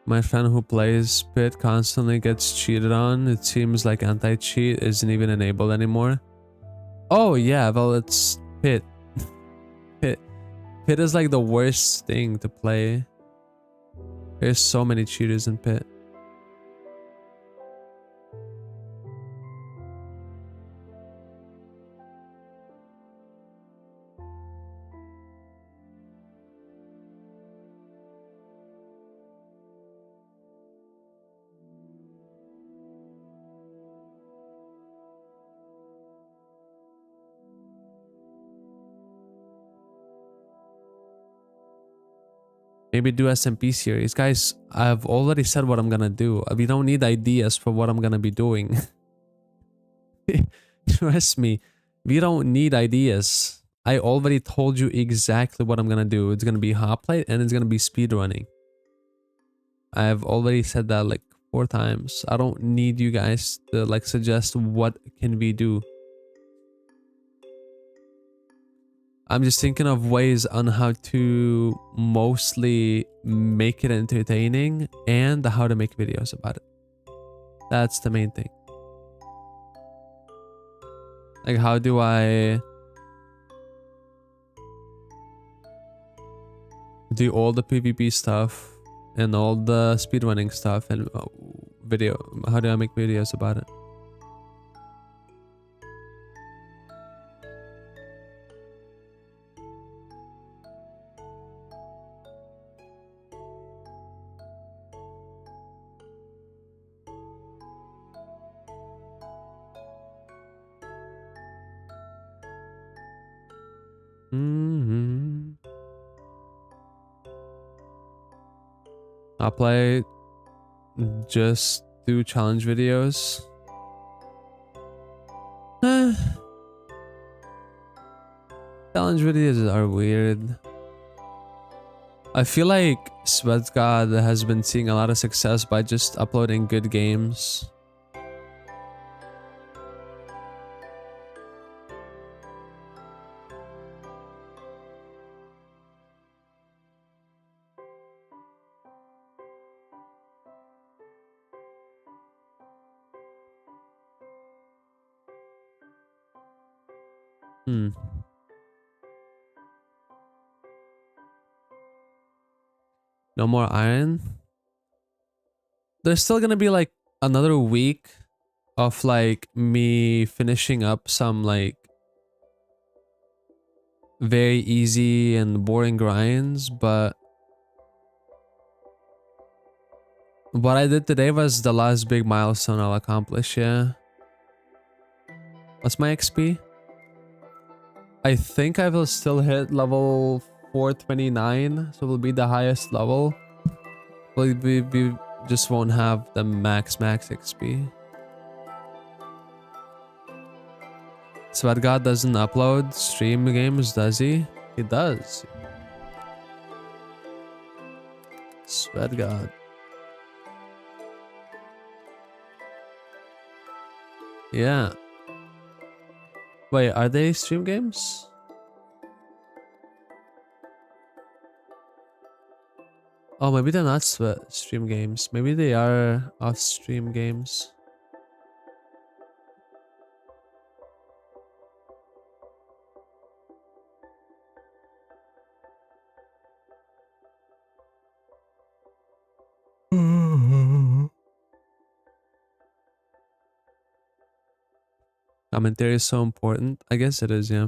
My friend who plays Pit constantly gets cheated on. It seems like anti-cheat isn't even enabled anymore. Oh yeah, well it's Pit. Pit is like the worst thing to play. There's so many cheaters in Pit. Maybe do SMP series. Guys, I've already said what I'm gonna do. We don't need ideas for what I'm gonna be doing. Trust me, we don't need ideas. I already told you exactly what I'm gonna do. It's gonna be Hoplite and it's gonna be speedrunning. I've already said that like 4 times. I don't need you guys to like suggest what can we do. I'm just thinking of ways on how to mostly make it entertaining and how to make videos about it. That's the main thing. Like, how do I do all the PvP stuff and all the speedrunning stuff and video? How do I make videos about it? I'll play, just do challenge videos. Challenge videos are weird. I feel like SweatGod has been seeing a lot of success by just uploading good games. No more iron. There's still gonna be like another week of like me finishing up some like very easy and boring grinds, but what I did today was the last big milestone I'll accomplish, yeah. What's my XP? I think I will still hit level 429, so it will be the highest level. We just won't have the max XP. Sweat God doesn't upload stream games, does he? He does. Sweat God. Yeah. Wait, are they stream games? Oh, maybe they're not stream games. Maybe they are off-stream games. Commentary is so important. I guess it is, yeah.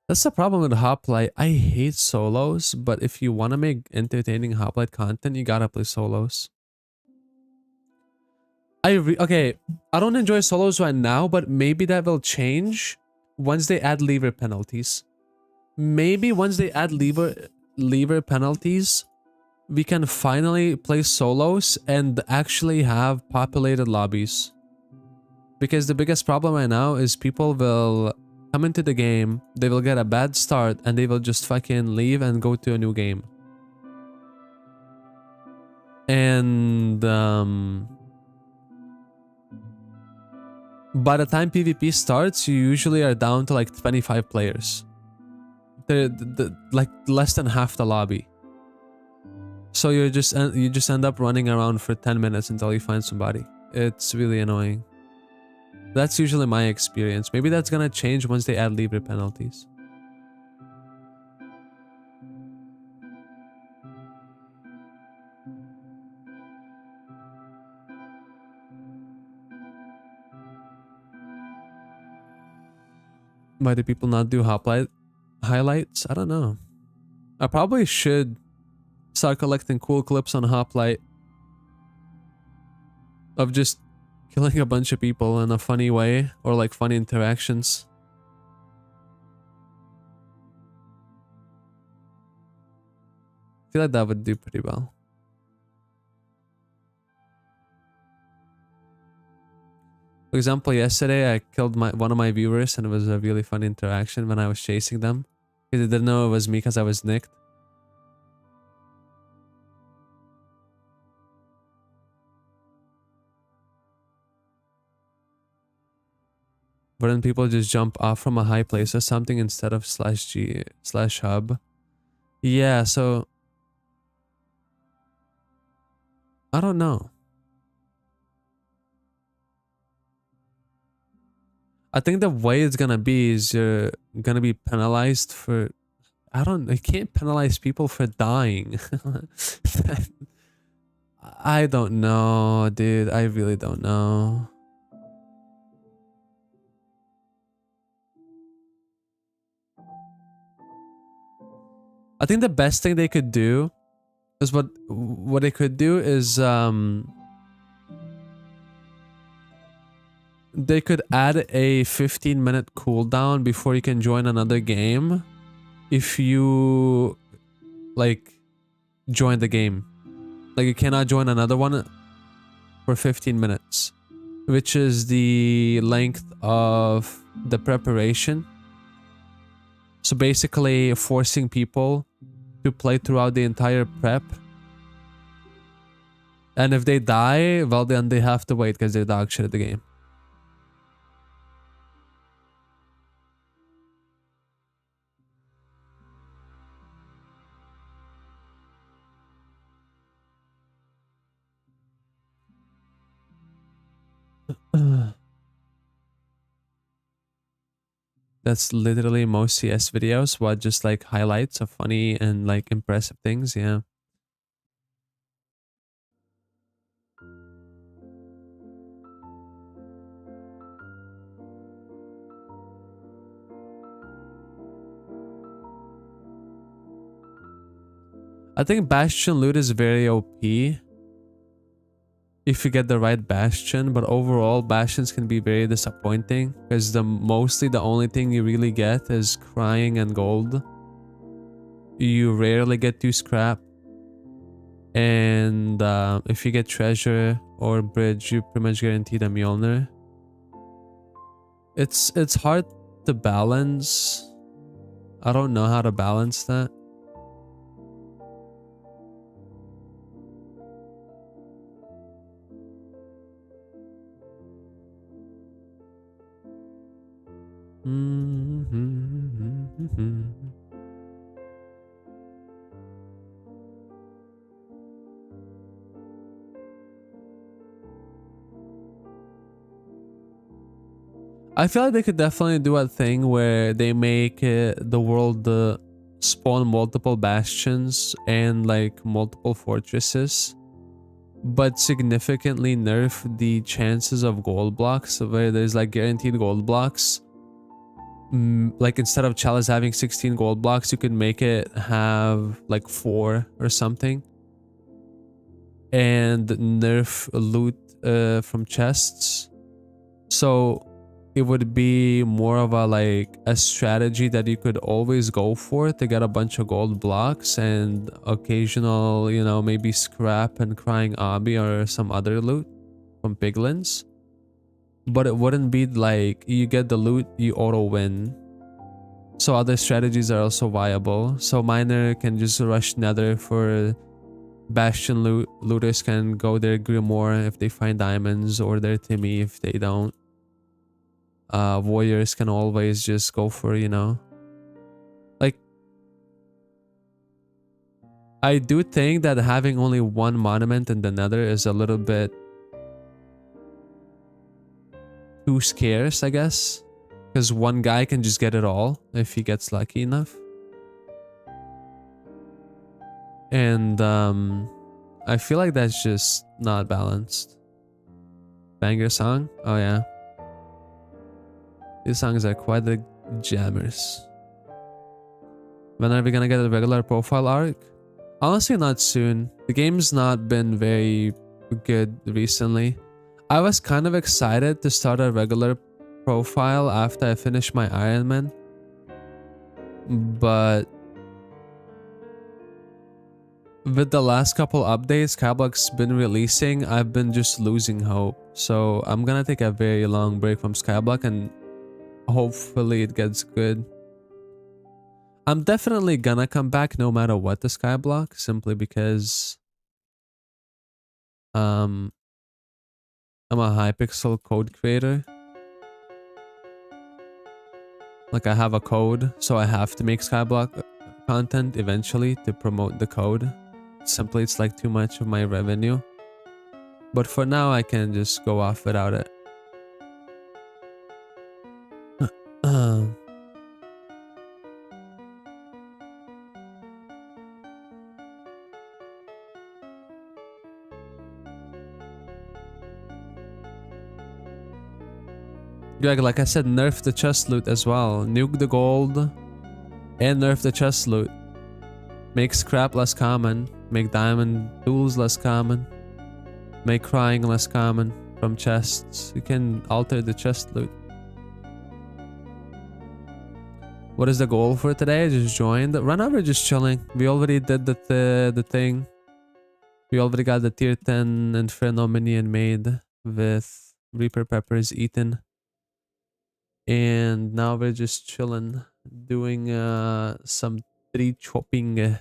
That's the problem with Hoplite. I hate solos, but if you want to make entertaining Hoplite content, you gotta play solos. Okay, I don't enjoy solos right now, but maybe that will change once they add lever penalties. Maybe once they add lever penalties, we can finally play solos and actually have populated lobbies. Because the biggest problem right now is people will come into the game, they will get a bad start, and they will just fucking leave and go to a new game. And by the time PvP starts, you usually are down to like 25 players. They're like less than half the lobby. So you just end up running around for 10 minutes until you find somebody. It's really annoying. That's usually my experience. Maybe that's gonna change once they add lever penalties. Why do people not do highlights? I don't know. I probably should start collecting cool clips on Hoplite of just killing a bunch of people in a funny way, or like funny interactions. I feel like that would do pretty well. For example, yesterday I killed one of my viewers, and it was a really fun interaction when I was chasing them. Because they didn't know it was me because I was nicked. Wouldn't people just jump off from a high place or something instead of /G/hub? Yeah, so I don't know. I think the way it's gonna be is you're gonna be penalized for... I can't penalize people for dying. I don't know, dude. I really don't know. I think the best thing they could do is what they could do is they could add a 15-minute cooldown before you can join another game if you like join the game. Like you cannot join another one for 15 minutes, which is the length of the preparation. So basically forcing people to play throughout the entire prep. And if they die, well then they have to wait because they're dog shit at the game. That's literally most CS videos. What, just like highlights of funny and like impressive things? Yeah. I think Bastion loot is very OP if you get the right Bastion, but overall Bastions can be very disappointing because mostly the only thing you really get is crying and gold. You rarely get to scrap, and if you get treasure or bridge, you pretty much guaranteed a Mjolnir. It's hard to balance. I don't know how to balance that. I feel like they could definitely do a thing where they make the world spawn multiple bastions and like multiple fortresses, but significantly nerf the chances of gold blocks, where there's like guaranteed gold blocks. Like instead of Chalice having 16 gold blocks, you could make it have like 4 or something, and nerf loot from chests. So it would be more of a strategy that you could always go for to get a bunch of gold blocks and occasional, you know, maybe scrap and crying obby or some other loot from piglins. But it wouldn't be like you get the loot, you auto win. So other strategies are also viable. So miner can just rush nether for bastion loot. Looters can go their grimoire if they find diamonds, or their Timmy if they don't. Warriors can always just go for, you know, like, I do think that having only one monument in the nether is a little bit too scarce, I guess, because one guy can just get it all if he gets lucky enough. And I feel like that's just not balanced. Banger song? Oh yeah. These songs are quite the jammers. When are we gonna get a regular profile arc? Honestly, not soon. The game's not been very good recently. I was kind of excited to start a regular profile after I finished my Ironman, but with the last couple updates Skyblock's been releasing, I've been just losing hope. So I'm gonna take a very long break from Skyblock and hopefully it gets good. I'm definitely gonna come back no matter what to Skyblock, simply because I'm a Hypixel code creator. Like, I have a code, so I have to make Skyblock content eventually to promote the code. Simply, it's like too much of my revenue. But for now, I can just go off without it. Greg, like I said, nerf the chest loot as well. Nuke the gold and nerf the chest loot. Make scrap less common. Make diamond tools less common. Make crying less common from chests. You can alter the chest loot. What is the goal for today? I just joined. Run over just chilling. We already did the thing. We already got the tier 10 Inferno minion made with Reaper Peppers eaten. And now we're just chilling, doing some tree chopping.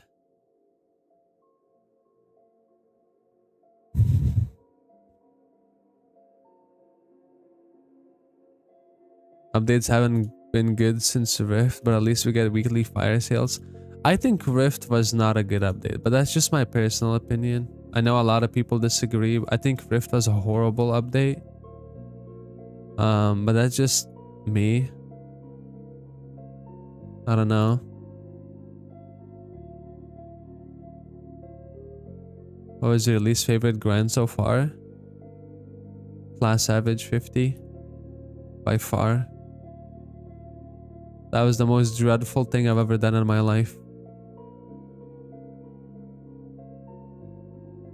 Updates haven't been good since Rift, but at least we get weekly fire sales. I think Rift was not a good update, but that's just my personal opinion. I know a lot of people disagree. I think Rift was a horrible update. But that's just me. I don't know. What was your least favorite grind so far? Class average 50. By far. That was the most dreadful thing I've ever done in my life.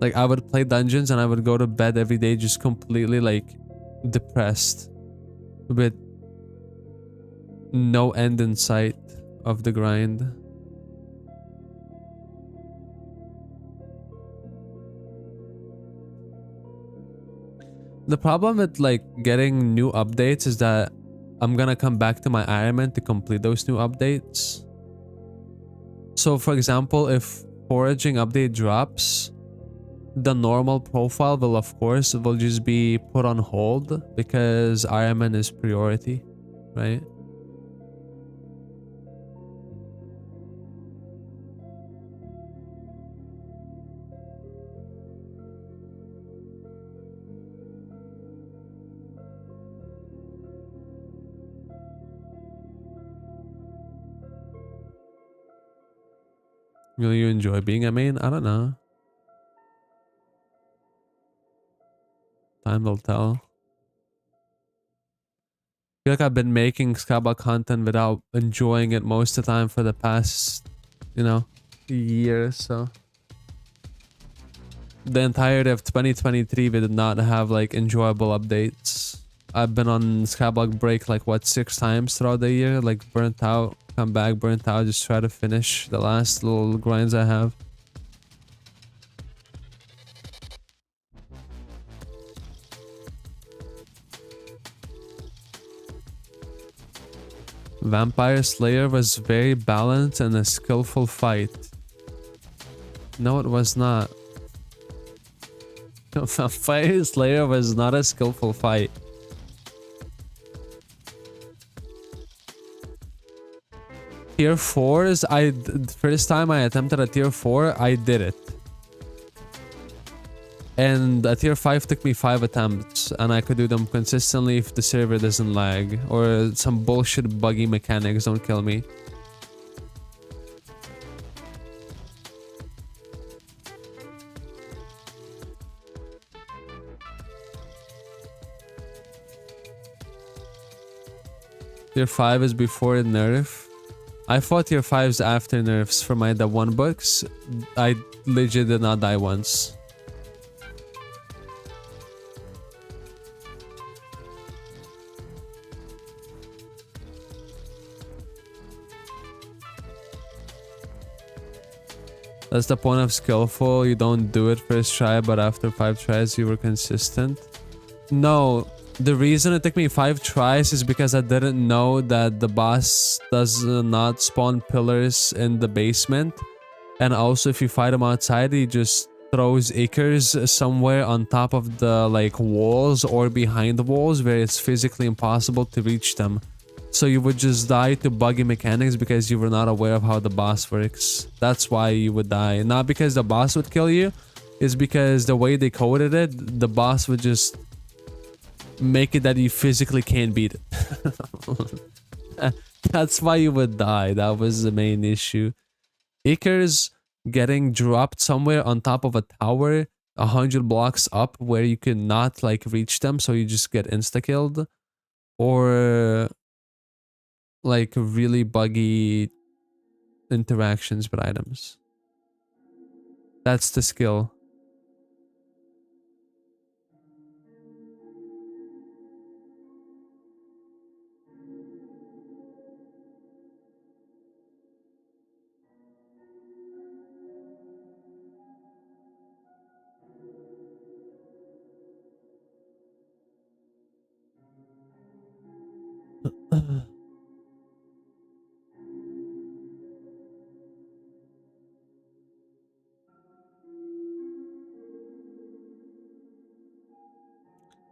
Like I would play dungeons and I would go to bed every day just completely like depressed with no end in sight of the grind. The problem with like getting new updates is that I'm gonna come back to my Ironman to complete those new updates. So for example, if foraging update drops, the normal profile will of course will just be put on hold because Ironman is priority, right? Will you enjoy being a main? I don't know. Time will tell. I feel like I've been making Skyblock content without enjoying it most of the time for the past, you know, year or so. The entirety of 2023 we did not have like enjoyable updates. I've been on Skyblock break like what 6 times throughout the year, like burnt out, come back, burnt out, just try to finish the last little grinds I have. Vampire Slayer was very balanced and a skillful fight. No, it was not. Vampire Slayer was not a skillful fight. Tier 4s, the first time I attempted a tier 4, I did it. And a tier 5 took me 5 attempts, and I could do them consistently if the server doesn't lag, or some bullshit buggy mechanics don't kill me. Tier 5 is before nerf. I fought tier 5s after nerfs for my the 1 books. I legit did not die once. That's the point of skillful. You don't do it first try, but after 5 tries you were consistent. No, the reason it took me 5 tries is because I didn't know that the boss does not spawn pillars in the basement. And also if you fight him outside, he just throws acres somewhere on top of the like walls or behind the walls where it's physically impossible to reach them. So you would just die to buggy mechanics because you were not aware of how the boss works. That's why you would die. Not because the boss would kill you. It's because the way they coded it, the boss would just make it that you physically can't beat it. That's why you would die. That was the main issue. Acres getting dropped somewhere on top of a tower 100 blocks up where you could not like reach them, so you just get insta-killed. Or like really buggy interactions with items. That's the skill.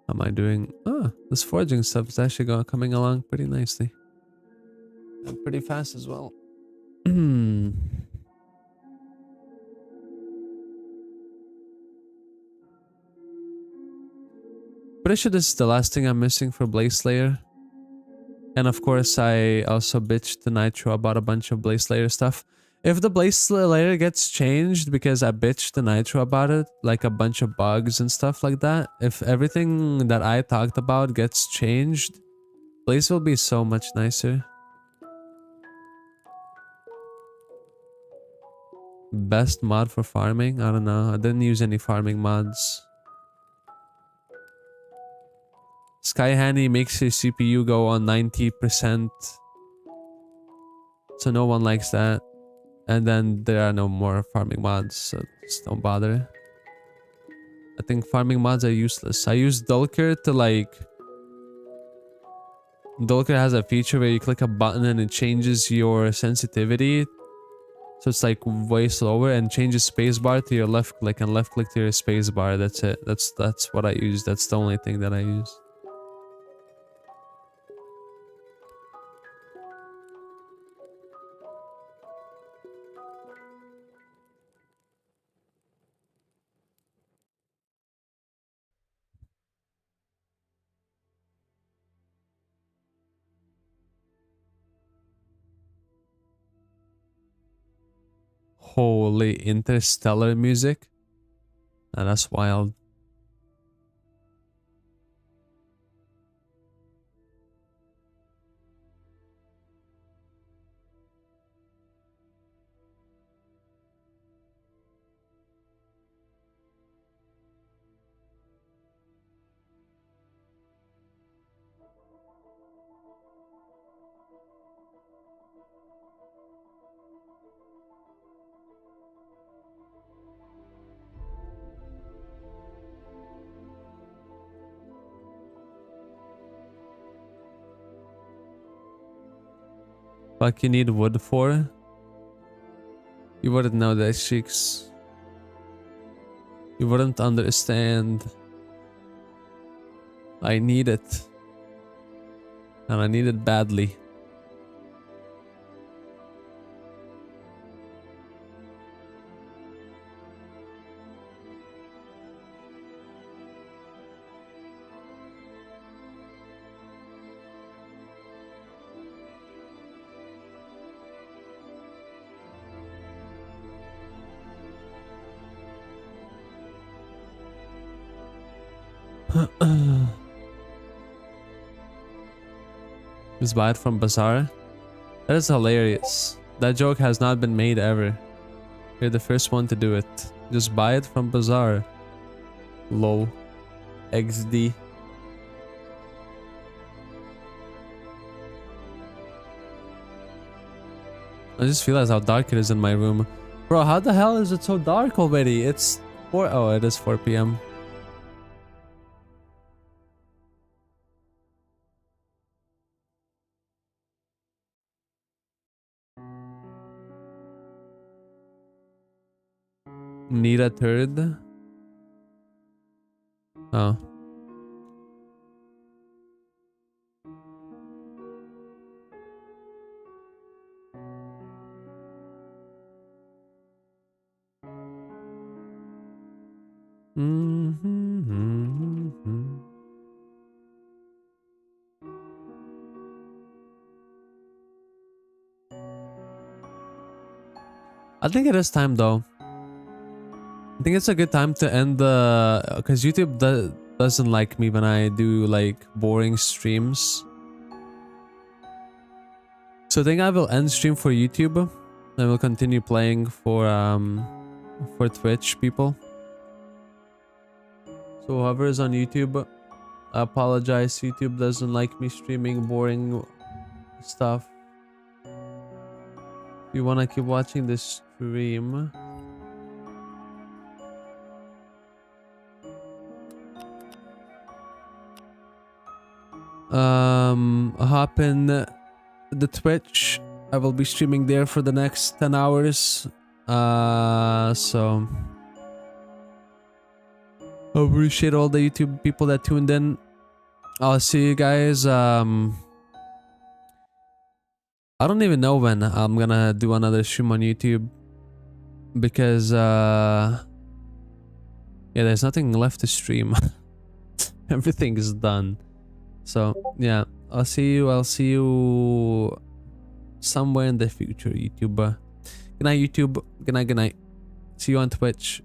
Am I doing? Oh, this foraging stuff is actually coming along pretty nicely. And pretty fast as well. Pretty sure this is the last thing I'm missing for Blaze Slayer. And of course, I also bitched to Nitro about a bunch of Blaze Slayer stuff. If the Blaze Slayer gets changed because I bitched to Nitro about it, like a bunch of bugs and stuff like that, if everything that I talked about gets changed, Blaze will be so much nicer. Best mod for farming? I don't know. I didn't use any farming mods. Sky Handy makes your CPU go on 90%. So no one likes that. And then there are no more farming mods, so just don't bother. I think farming mods are useless. I use Dulker to like... Dulker has a feature where you click a button and it changes your sensitivity. So it's like way slower, and changes spacebar to your left click and left click to your spacebar. That's it. That's what I use. That's the only thing that I use. Holy interstellar music. Ah, that's wild. Fuck you need wood for? You wouldn't know that, Cheeks. You wouldn't understand. I need it. And I need it badly. Just buy it from Bazaar? That is hilarious. That joke has not been made ever. You're the first one to do it. Just buy it from Bazaar. Lol. XD. I just realized how dark it is in my room. Bro, how the hell is it so dark already? It's 4... Oh, it is 4 p.m. Need a third? Oh. I think it is time though. I think it's a good time to end the... Because YouTube doesn't like me when I do like boring streams. So I think I will end stream for YouTube. I will continue playing for Twitch people. So whoever is on YouTube, I apologize. YouTube doesn't like me streaming boring stuff. If you want to keep watching this stream... hop in the Twitch. I will be streaming there for the next 10 hours. So I appreciate all the YouTube people that tuned in. I'll see you guys. I don't even know when I'm gonna do another stream on YouTube, because yeah, there's nothing left to stream. Everything is done. So yeah, I'll see you somewhere in the future, YouTube. Good night, YouTube. Good night, good night. See you on Twitch.